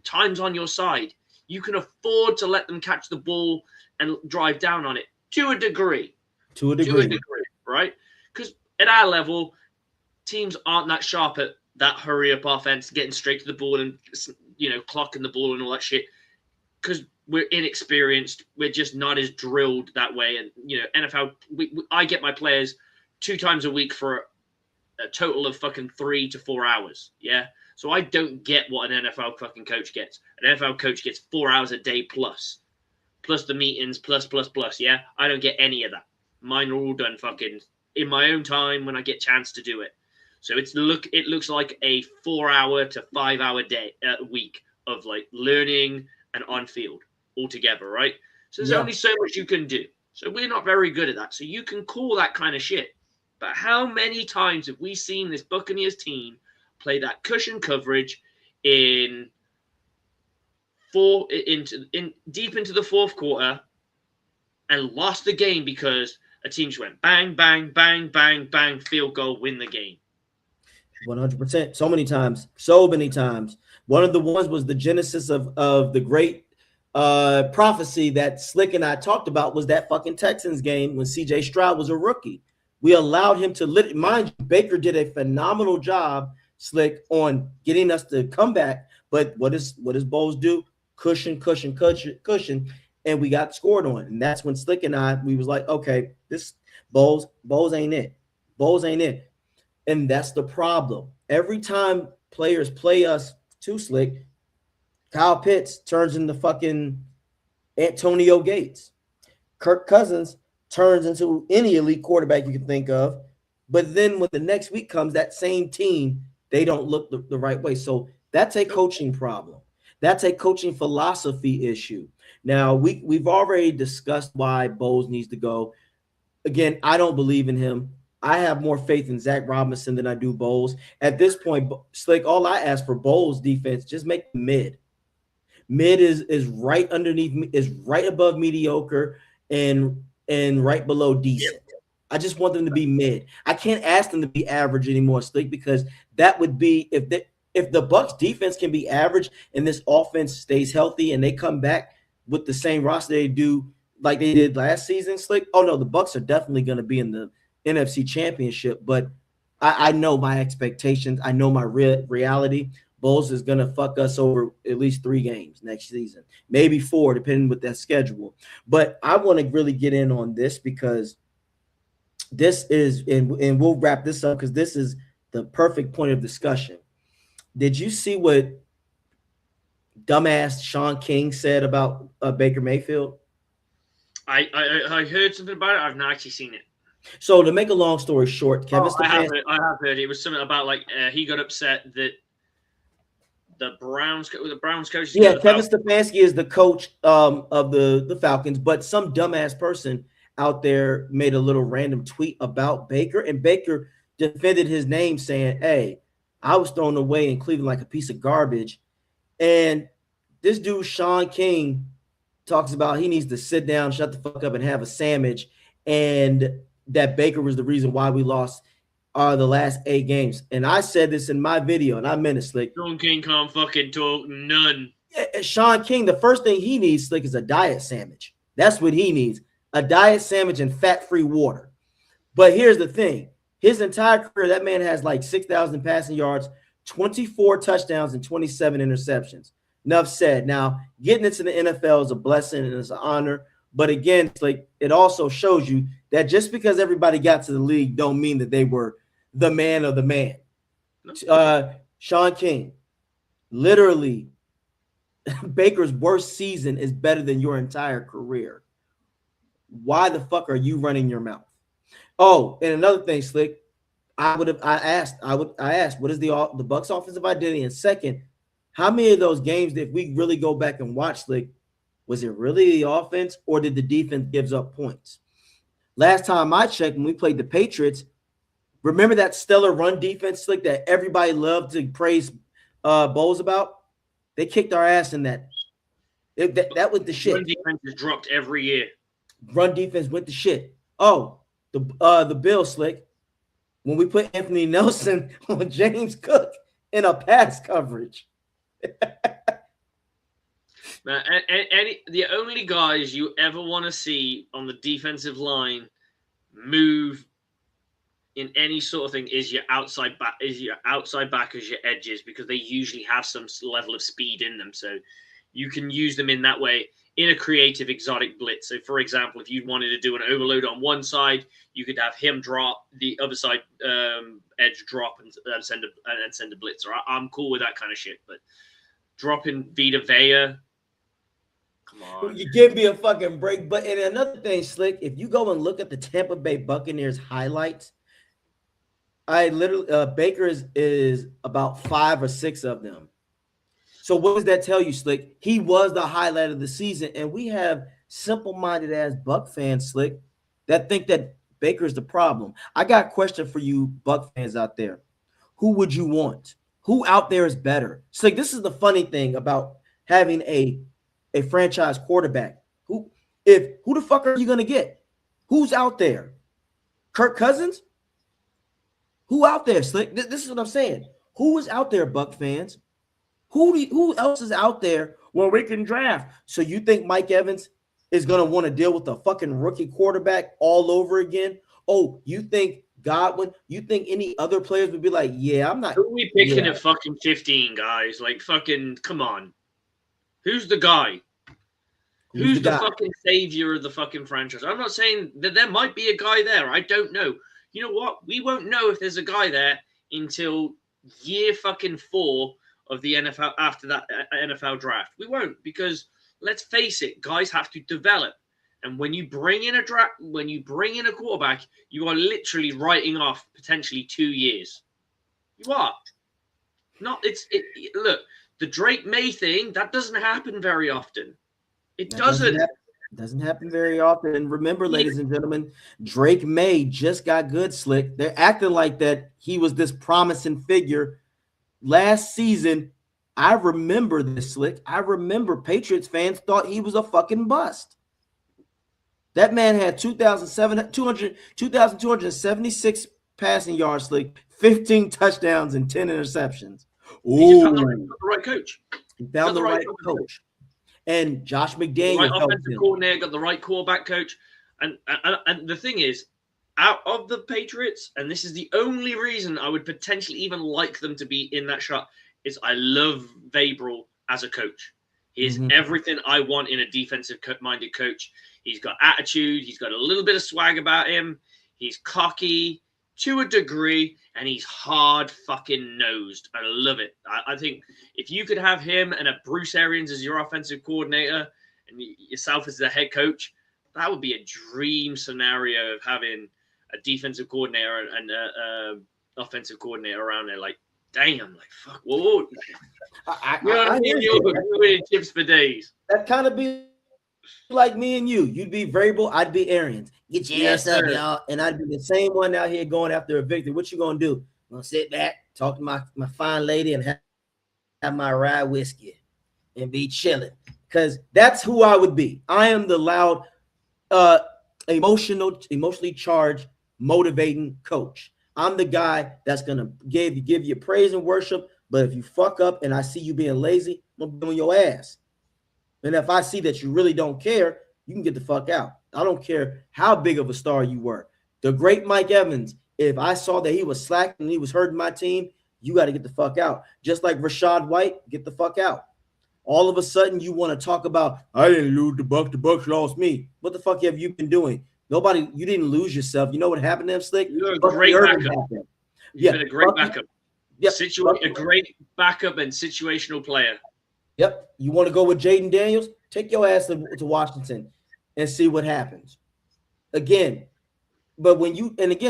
time's on your side. You can afford to let them catch the ball and drive down on it to a degree. Right? Because at our level, teams aren't that sharp at that hurry up offense, getting straight to the ball and clocking the ball and all that shit. Because we're inexperienced, we're just not as drilled that way. And NFL, I get my players 2 times a week for a total of fucking 3 to 4 hours. Yeah, so I don't get what an NFL fucking coach gets. An NFL coach gets 4 hours a day plus the meetings plus. Yeah, I don't get any of that. Mine are all done fucking in my own time when I get chance to do it. So it looks like a 4 hour to 5 hour week of like learning and on field altogether, right? So there's only so much you can do. So we're not very good at that. So you can call that kind of shit. But how many times have we seen this Buccaneers team play that cushion coverage in deep into the fourth quarter and lost the game because a team just went bang, bang, bang, bang, bang, field goal, win the game? 100%. So many times. So many times. One of the ones was the genesis of the great prophecy that Slick and I talked about was that fucking Texans game when CJ Stroud was a rookie. We allowed him to mind you, Baker did a phenomenal job, Slick, on getting us to come back. But what does Bowles do? Cushion, cushion, cushion, cushion, and we got scored on. And that's when Slick and I we was like, okay, this Bowles ain't it. Bowles ain't it. And that's the problem. Every time players play us too slick, Kyle Pitts turns into fucking Antonio Gates. Kirk Cousins turns into any elite quarterback you can think of. But then when the next week comes, that same team, they don't look the right way. So that's a coaching problem. That's a coaching philosophy issue. Now, we've already discussed why Bowles needs to go. Again, I don't believe in him. I have more faith in Zach Robinson than I do Bowles. At this point, Slick, all I ask for Bowles defense, just make mid. Mid is right underneath, is right above mediocre and right below decent. I just want them to be mid. I can't ask them to be average anymore, Slick, because that would be if the Bucs defense can be average and this offense stays healthy and they come back with the same roster they do like they did last season, Slick. Oh no, the Bucs are definitely going to be in the NFC Championship, but I know my expectations. I know my reality. Bulls is going to fuck us over at least 3 games next season, maybe 4, depending with that schedule. But I want to really get in on this because this is, and we'll wrap this up because this is the perfect point of discussion. Did you see what dumbass Sean King said about Baker Mayfield? I heard something about it. I've not actually seen it. So to make a long story short, Kevin Stefanski. I have heard it. It was something about like he got upset that the Browns coach. Yeah, Kevin Stefanski is the coach of the Falcons, but some dumbass person out there made a little random tweet about Baker, and Baker defended his name saying, "Hey, I was thrown away in Cleveland like a piece of garbage." And this dude, Sean King, talks about he needs to sit down, shut the fuck up, and have a sandwich, and that Baker was the reason why we lost the last 8 games. And I said this in my video, and I meant it, Slick. Sean King can't fucking talk none. Yeah, Sean King, the first thing he needs, Slick, is a diet sandwich. That's what he needs, a diet sandwich and fat-free water. But here's the thing. His entire career, that man has like 6,000 passing yards, 24 touchdowns, and 27 interceptions. Enough said. Now, getting into the NFL is a blessing and it's an honor. But again, it's like it also shows you that just because everybody got to the league don't mean that they were the man of the man. Sean King, literally, Baker's worst season is better than your entire career. Why the fuck are you running your mouth? Oh, and another thing, Slick, I asked, what is the Bucs offensive identity? And second, how many of those games, if we really go back and watch, Slick, was it really the offense or did the defense gives up points? Last time I checked, when we played the Patriots, remember that stellar run defense, Slick, that everybody loved to praise Bowles about? They kicked our ass in that. That was the shit. Run defense is dropped every year. Run defense went to shit. Oh, the Bills, Slick, when we put Anthony Nelson on James Cook in a pass coverage. The only guys you ever want to see on the defensive line move in any sort of thing is your outside back, as your edges, because they usually have some level of speed in them. So you can use them in that way in a creative, exotic blitz. So, for example, if you wanted to do an overload on one side, you could have him drop, the other side edge drop, and send a blitzer. I'm cool with that kind of shit, but dropping Vita Vea, come on. You give me a fucking break. But and another thing, Slick, if you go and look at the Tampa Bay Buccaneers highlights, Baker is about 5 or 6 of them. So what does that tell you, Slick? He was the highlight of the season, and we have simple-minded ass Buck fans, Slick, that think that Baker's the problem. I got a question for you, Buck fans out there. Who would you want? Who out there is better? So like, this is the funny thing about having a franchise quarterback. Who the fuck are you gonna get? Who's out there? Kirk Cousins? Who out there, Slick? This is what I'm saying. Who is out there, Buck fans? Who else is out there where we can draft? So you think Mike Evans is going to want to deal with a fucking rookie quarterback all over again? Oh, you think Godwin? You think any other players would be like, yeah, I'm not. Who are we picking yeah. at fucking 15, guys? Like, fucking, come on. Who's the guy? Who's the fucking savior of the fucking franchise? I'm not saying that there might be a guy there. I don't know. You know what? We won't know if there's a guy there until year fucking 4 of the NFL, after that NFL draft. We won't, because let's face it, guys have to develop. And when you bring in a quarterback, you are literally writing off potentially 2 years. You are. Look, the Drake May thing, that doesn't happen very often. It doesn't happen very often. And remember, ladies and gentlemen, Drake May just got good, Slick. They're acting like that he was this promising figure last season. I remember this, Slick. I remember Patriots fans thought he was a fucking bust. That man had 2,276 passing yards, Slick, 15 touchdowns and 10 interceptions. He just found the right coach. He found the right coach. And Josh McDaniel, right offensive coordinator, got the right quarterback coach, and the thing is, out of the Patriots, and this is the only reason I would potentially even like them to be in that shot, is I love Vrabel as a coach. He is everything I want in a defensive-minded coach. He's got attitude. He's got a little bit of swag about him. He's cocky to a degree, and he's hard fucking nosed. I love it. I think if you could have him and a Bruce Arians as your offensive coordinator and yourself as the head coach, that would be a dream scenario of having a defensive coordinator and a offensive coordinator around there. Like, damn, like, fuck, whoa. You're winning chips for days. That kind of be like me and you. You'd be Vrabel, I'd be Arians. Get your ass up, y'all. And I'd be the same one out here going after a victory. What you gonna do? I'm gonna sit back, talk to my fine lady, and have my rye whiskey and be chilling. Because that's who I would be. I am the loud, emotionally charged, motivating coach. I'm the guy that's gonna give you praise and worship. But if you fuck up and I see you being lazy, I'm gonna be on your ass. And if I see that you really don't care, you can get the fuck out. I don't care how big of a star you were. The great Mike Evans, if I saw that he was slacking and he was hurting my team, you got to get the fuck out. Just like Rachaad White, get the fuck out. All of a sudden, you want to talk about, I didn't lose the Bucs lost me. What the fuck have you been doing? You didn't lose yourself. You know what happened to him, Slick? You're a great backup. You've been a great backup. Yep. A great backup and situational player. Yep. You want to go with Jaden Daniels? Take your ass to Washington and see what happens. Again, but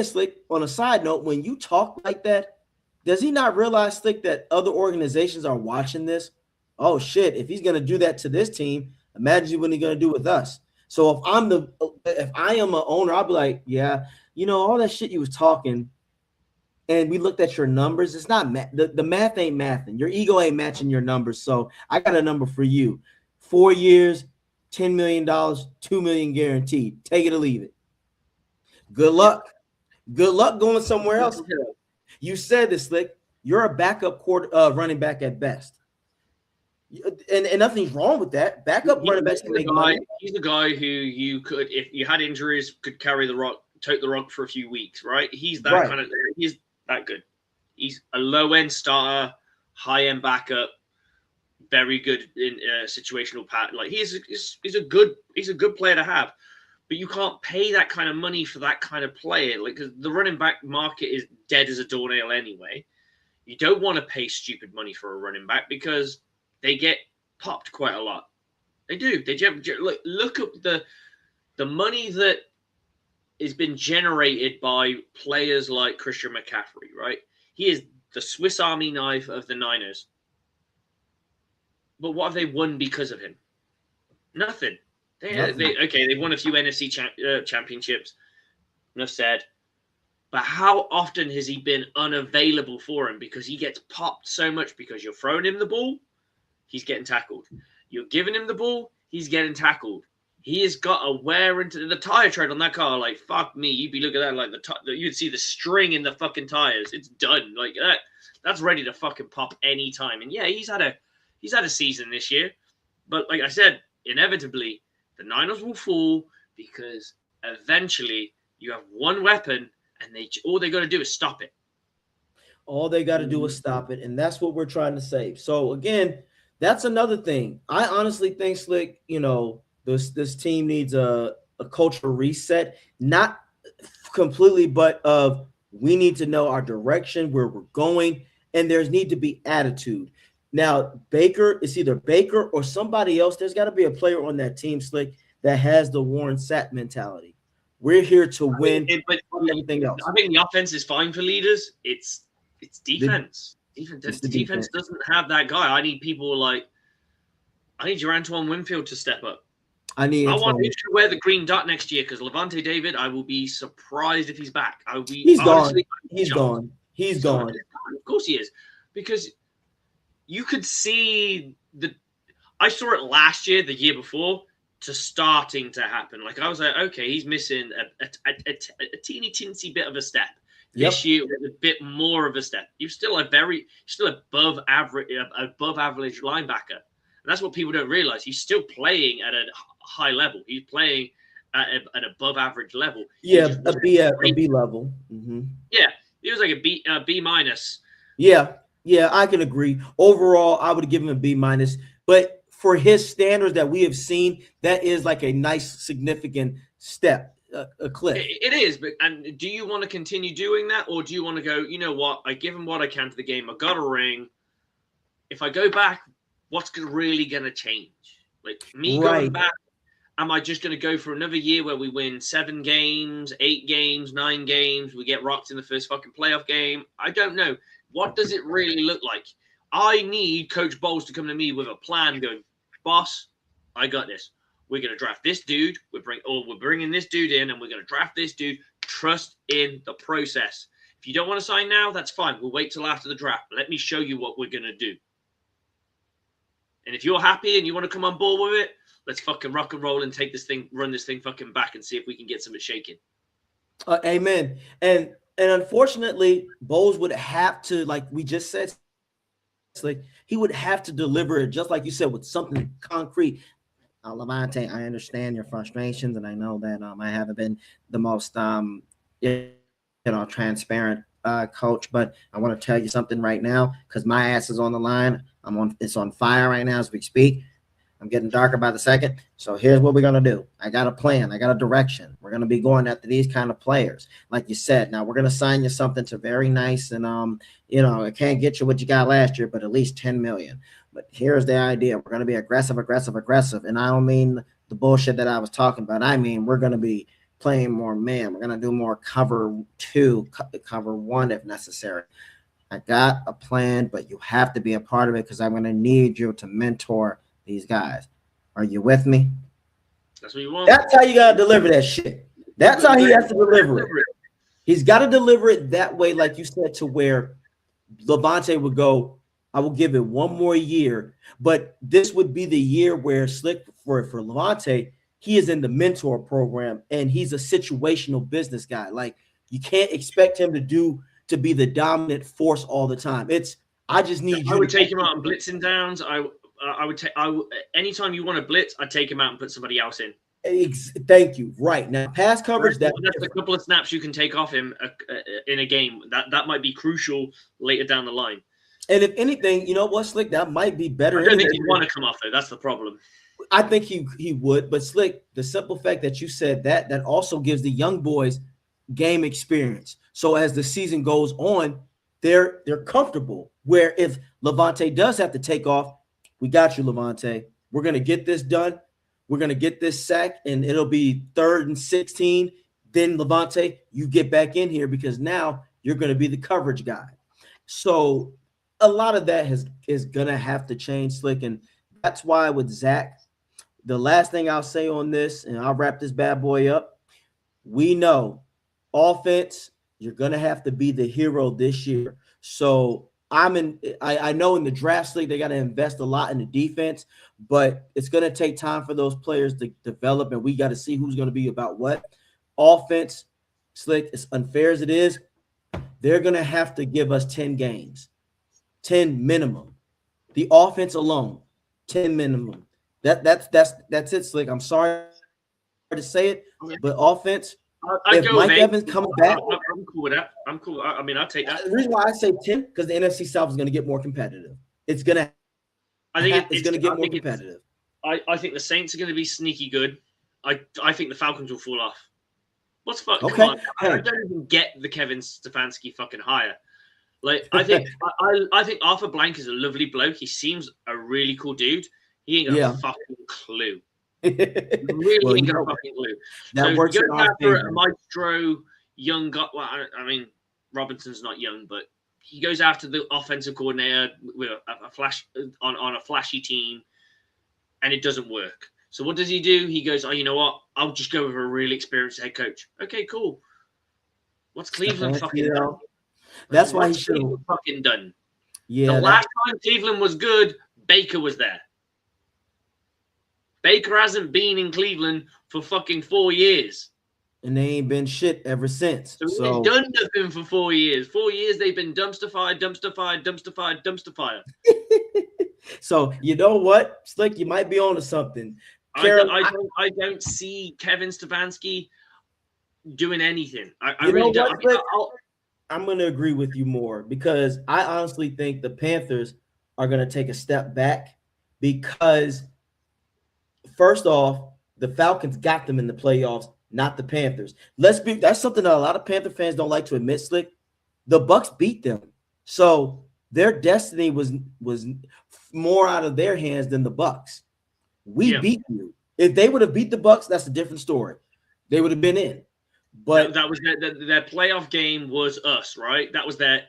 Slick, on a side note, when you talk like that, does he not realize, Slick, that other organizations are watching this? Oh, shit, if he's going to do that to this team, imagine what he's going to do with us. So if I am an owner, I'll be like, yeah, all that shit you was talking, and we looked at your numbers, it's not the math ain't mathing. Your ego ain't matching your numbers. So I got a number for you. 4 years, $10 million, $2 million guaranteed. Take it or leave it. Good luck. Good luck going somewhere else. You said this, Slick. You're a backup running back at best. And nothing's wrong with that. Backup running backs can make money. He's the guy who you could, if you had injuries, could carry the rock, tote the rock for a few weeks, right? He's that kind of. He's that good. He's a low-end starter, high-end backup, very good in situational pat. Like he's a good player to have, but you can't pay that kind of money for that kind of player. Like, cause the running back market is dead as a doornail anyway. You don't want to pay stupid money for a running back because they get popped quite a lot. They do. They look up the money that has been generated by players like Christian McCaffrey, right? He is the Swiss Army knife of the Niners. But what have they won because of him? Nothing. They won a few NFC championships. enough said. But how often has he been unavailable for him because he gets popped so much because you're throwing him the ball, he's getting tackled. You're giving him the ball, he's getting tackled. He has got a wear into the tire tread on that car. Like, fuck me, you'd be looking at that like you'd see the string in the fucking tires. It's done. Like that. That's ready to fucking pop any time. And yeah, he's had a season this year. But like I said, inevitably the Niners will fall because eventually you have one weapon and all they got to do is stop it. All they got to do is stop it, and that's what we're trying to save. So again, that's another thing. I honestly think, Slick, this team needs a cultural reset, not completely, but we need to know our direction, where we're going, and there's need to be attitude. Now, it's either Baker or somebody else. There's got to be a player on that team, Slick, that has the Warren Sapp mentality. We're here to win. But everything else. I think the offense is fine for leaders. It's defense. Defense doesn't have that guy. I need your Antoine Winfield to step up. I want him to wear the green dot next year because Levante David, I will be surprised if he's back. He's gone. He's gone. He's gone. Of course he is. Because you could see I saw it last year, the year before, to starting to happen. Like I was like, okay, he's missing a teeny tinsy bit of a step. Yep. This year was a bit more of a step. You're still above average linebacker. And that's what people don't realize. He's still playing at a high level. He's playing at an above average level. Yeah, a B level. Mm-hmm. Yeah, he was like a B minus. Yeah, I can agree. Overall, I would give him a B minus. But for his standards that we have seen, that is like a nice, significant step, a clip. It is. And do you want to continue doing that, or do you want to go, you know what? I give him what I can to the game. I got a ring. If I go back, what's really going to change? Like me going back, am I just going to go for another year where we win 7 games, 8 games, 9 games? We get rocked in the first fucking playoff game? I don't know. What does it really look like? I need Coach Bowles to come to me with a plan going, boss, I got this. We're going to draft this dude. We're bringing this dude in, and we're going to draft this dude. Trust in the process. If you don't want to sign now, that's fine. We'll wait till after the draft. Let me show you what we're going to do. And if you're happy and you want to come on board with it, let's fucking rock and roll and run this thing fucking back and see if we can get something shaking. Amen. And unfortunately, Bowles would have to, like we just said, like he would have to deliver it, just like you said, with something concrete. Levante, I understand your frustrations, and I know that I haven't been the most transparent coach, but I want to tell you something right now because my ass is on the line. It's on fire right now as we speak. I'm getting darker by the second. So here's what we're going to do. I got a plan. I got a direction. We're going to be going after these kind of players. Like you said, now we're going to sign you something to very nice. And, it can't get you what you got last year, but at least $10 million. But here's the idea. We're going to be aggressive. And I don't mean the bullshit that I was talking about. I mean, we're going to be playing more man. We're going to do more cover 2, cover 1 if necessary. I got a plan, but you have to be a part of it because I'm going to need you to mentor these guys. Are you with me? That's what you want. That's how you got to deliver that shit. That's how he has to deliver it. He's got to deliver it that way, like you said, to where Levante would go, I will give it one more year, but this would be the year where Slick for Levante, he is in the mentor program and he's a situational business guy. Like you can't expect him to be the dominant force all the time. I just need you. I would take him out on blitzing downs. Anytime you want to blitz, I'd take him out and put somebody else in. Thank you. Right now, pass coverage. That's a couple of snaps you can take off him in a game. That might be crucial later down the line. And if anything, you know what, Slick, that might be better. I don't think he'd want to come off though. That's the problem. I think he would, but Slick, the simple fact that you said that also gives the young boys game experience. So as the season goes on, they're comfortable. Where if Levante does have to take off, we got you, Levante. We're going to get this done. We're going to get this sack, and it'll be 3rd and 16. Then, Levante, you get back in here because now you're going to be the coverage guy. So a lot of that is going to have to change, Slick, and that's why with Zach, the last thing I'll say on this, and I'll wrap this bad boy up, we know Offense, you're gonna have to be the hero this year. So I know in the draft league they got to invest a lot in the defense, but it's gonna take time for those players to develop, and we got to see who's gonna be about what. Offense, Slick, as unfair as it is, they're gonna have to give us 10 games, 10 minimum. The offense alone, 10 minimum. That's it, Slick. I'm sorry to say it, Okay. but offense, I if go with Mike eight. Evans comes back, I'm cool with that. I'm cool. I mean, I'll take that. the reason why I say 10 because the NFC South is going to get more competitive. It's going to it's going to get more competitive. I think the Saints are going to be sneaky good. I think the Falcons will fall off. What's fuck? Okay. Come on. I don't even get the Kevin Stefanski fucking hire. Like I think I think Arthur Blank is a lovely bloke. He seems a really cool dude. He ain't got a fucking clue. Really Well, ain't got a fucking clue. That so works he in goes our after favor. a maestro young guy. Well, I mean, Robinson's not young, but he goes after the offensive coordinator with a flash on a flashy team, and it doesn't work. So what does he do? He goes, "Oh, you know what? I'll just go with a really experienced head coach." Okay, cool. What's Cleveland fucking done? That's why he What's should have. Cleveland fucking done? Yeah. The last time Cleveland was good, Baker was there. Baker hasn't been in Cleveland for fucking 4 years. And they ain't been shit ever since. So they've done nothing for 4 years. 4 years they've been dumpster fire, dumpster fire, dumpster fire, dumpster fire. So you know what, Slick, you might be on to something. I don't see Kevin Stefanski doing anything. I really don't. I'm going to agree with you more because I honestly think the Panthers are going to take a step back because, first off, the Falcons got them in the playoffs, not the Panthers. That's something that a lot of Panther fans don't like to admit, Slick. The Bucs beat them. So their destiny was more out of their hands than the Bucs. We beat you. If they would have beat the Bucs, that's a different story. They would have been in. But that was their playoff game was us, right? That was their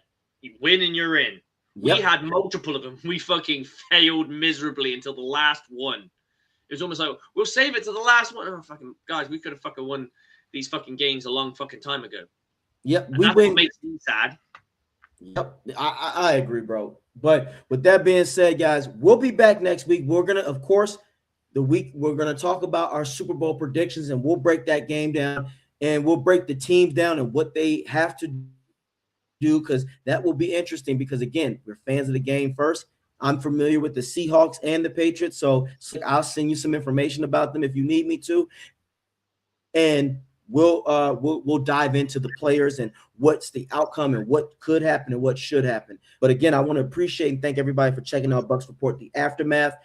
win and you're in. Yep. We had multiple of them. We fucking failed miserably until the last one. It was almost like, we'll save it to the last one. Oh, fucking guys, we could have fucking won these fucking games a long fucking time ago. Yep. And that's what makes me sad. Yep. I agree, bro. But with that being said, guys, we'll be back next week. We're going to, of course, we're going to talk about our Super Bowl predictions, and we'll break that game down, and we'll break the teams down and what they have to do, because that will be interesting because, again, we're fans of the game first. I'm familiar with the Seahawks and the Patriots, so I'll send you some information about them if you need me to, and we'll dive into the players and what's the outcome and what could happen and what should happen. But again, I want to appreciate and thank everybody for checking out Bucs Report, The Aftermath.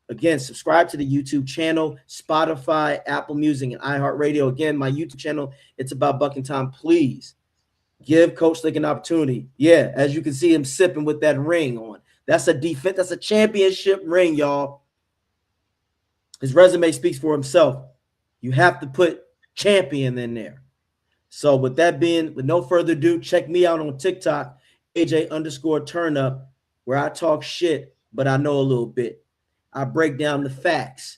Again, subscribe to the YouTube channel, Spotify, Apple Music, and iHeartRadio. Again, my YouTube channel, it's about Buck and Tom. Please give Coach Slick an opportunity. Yeah, as you can see him sipping with that ring on. That's a defense. That's a championship ring, y'all. His resume speaks for himself. You have to put champion in there. So with no further ado, check me out on TikTok, AJ_turnup, where I talk shit, but I know a little bit. I break down the facts.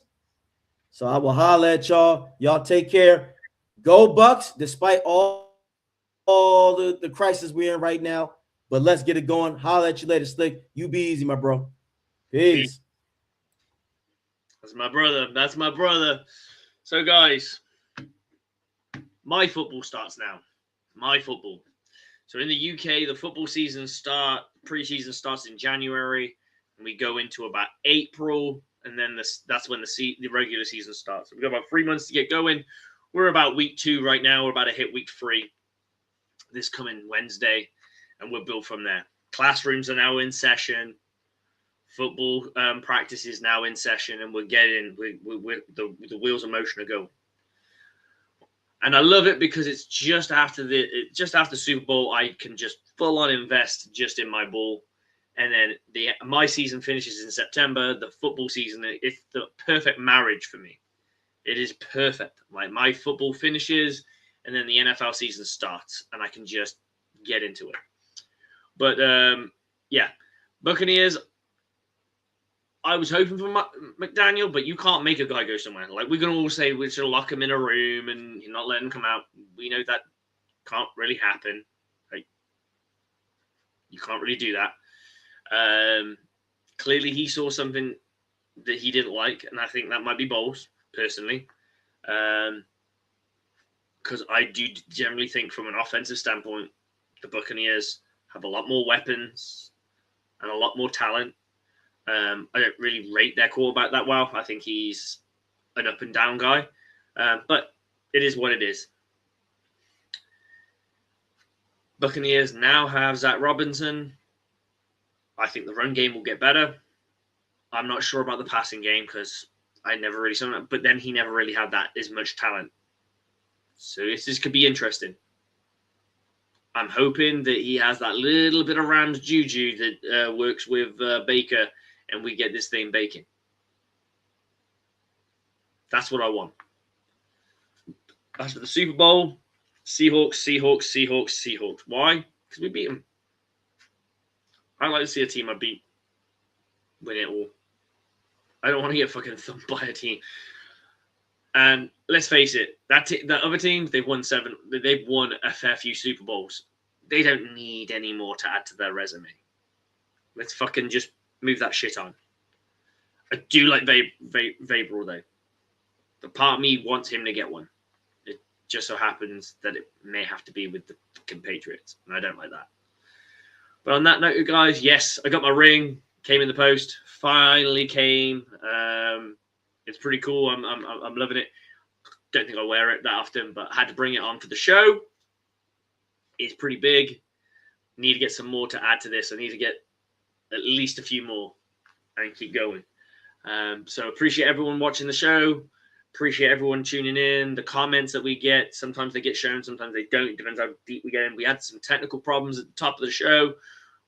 So I will holler at y'all. Y'all take care. Go Bucs, despite all the crisis we're in right now. But let's get it going. Holler at you later, Slick. You be easy, my bro. Peace. That's my brother. That's my brother. So, guys, my football starts now. My football. So in the UK, the football preseason starts in January, and we go into about April, and then that's when the regular season starts. We've got about 3 months to get going. We're about week 2 right now. We're about to hit week 3 this coming Wednesday, and we'll build from there. Classrooms are now in session. Football practice is now in session, and we're the wheels of motion are going. And I love it because it's just after Super Bowl, I can just full on invest just in my ball. And then my season finishes in September. The football season, it's the perfect marriage for me. It is perfect. Like my football finishes, and then the NFL season starts, and I can just get into it. But yeah, Buccaneers. I was hoping for McDaniel, but you can't make a guy go somewhere. Like we're gonna all say we should lock him in a room and not let him come out. We know that Can't really happen. Like, you can't really do that. Clearly, he saw something that he didn't like, and I think that might be bold, personally. Because I do generally think, from an offensive standpoint, the Buccaneers have a lot more weapons and a lot more talent. I don't really rate their quarterback that well. I think he's an up and down guy, but it is what it is. Buccaneers now have Zach Robinson. I think the run game will get better. I'm not sure about the passing game because I never really saw that, but then he never really had that as much talent. So this could be interesting. I'm hoping that he has that little bit of Rams juju that works with Baker, and we get this thing baking. That's what I want. As for the Super Bowl, Seahawks. Why? Because we beat them. I like to see a team I beat win it all. I don't want to get fucking thumped by a team. And let's face it, that other teams, they've won 7. They've won a fair few Super Bowls. They don't need any more to add to their resume. Let's fucking just move that shit on. I do like Vrabel, though. The part of me wants him to get one. It just so happens that it may have to be with the fucking Patriots, and I don't like that. But on that note, guys, yes, I got my ring. Came in the post. Finally came. It's pretty cool. I'm loving it. Don't think I wear it that often, but I had to bring it on for the show. It's pretty big. Need to get some more to add to this. I need to get at least a few more and keep going. So appreciate everyone watching the show. Appreciate everyone tuning in. The comments that we get, sometimes they get shown, sometimes they don't. It depends how deep we get in. We had some technical problems at the top of the show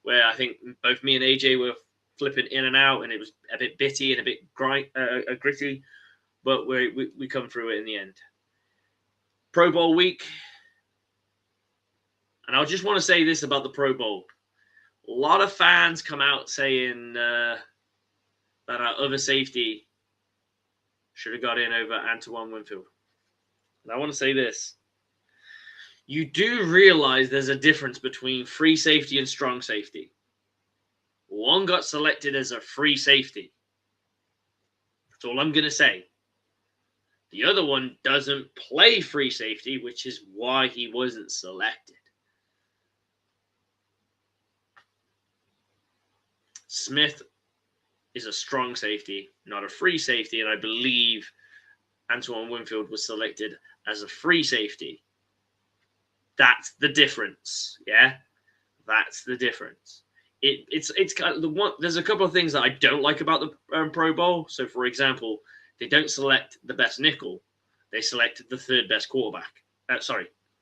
where I think both me and AJ were flipping in and out, and it was a bit bitty and a bit gritty, but we come through it in the end. Pro Bowl week, and I just want to say this about the Pro Bowl. A lot of fans come out saying that our other safety should have got in over Antoine Winfield. And I want to say this. You do realize there's a difference between free safety and strong safety. One got selected as a free safety. That's all I'm going to say. The other one doesn't play free safety, which is why he wasn't selected. Smith is a strong safety, not a free safety, and I believe Antoine Winfield was selected as a free safety. That's the difference, yeah? That's the difference. It's kind of the one. There's a couple of things that I don't like about the Pro Bowl. So, for example, they don't select the best nickel; they select the third best quarterback.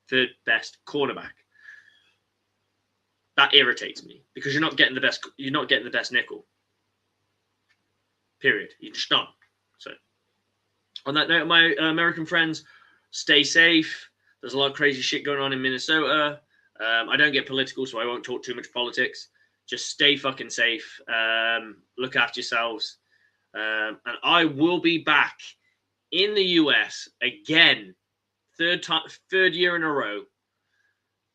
Third best cornerback. That irritates me because you're not getting the best. You're not getting the best nickel. Period. You're just not. So, on that note, my American friends, stay safe. There's a lot of crazy shit going on in Minnesota. I don't get political, so I won't talk too much politics. Just stay fucking safe. Look after yourselves. And I will be back in the US again. Third year in a row.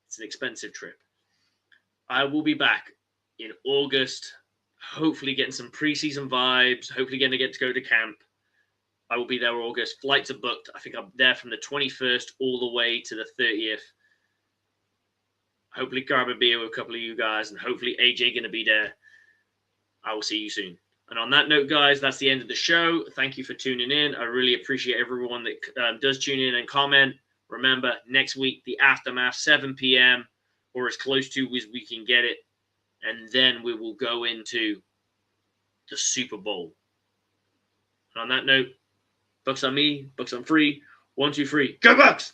It's an expensive trip. I will be back in August. Hopefully getting some preseason vibes. Hopefully going to get to go to camp. I will be there August. Flights are booked. I think I'm there from the 21st all the way to the 30th. Hopefully grab a beer with a couple of you guys, and hopefully AJ going to be there. I will see you soon. And on that note, guys, that's the end of the show. Thank you for tuning in. I really appreciate everyone that does tune in and comment. Remember, next week, the Aftermath, 7 p.m., or as close to as we can get it. And then we will go into the Super Bowl. And on that note, Bucs on me, Bucs on free. 1, 2, 3. Go Bucs!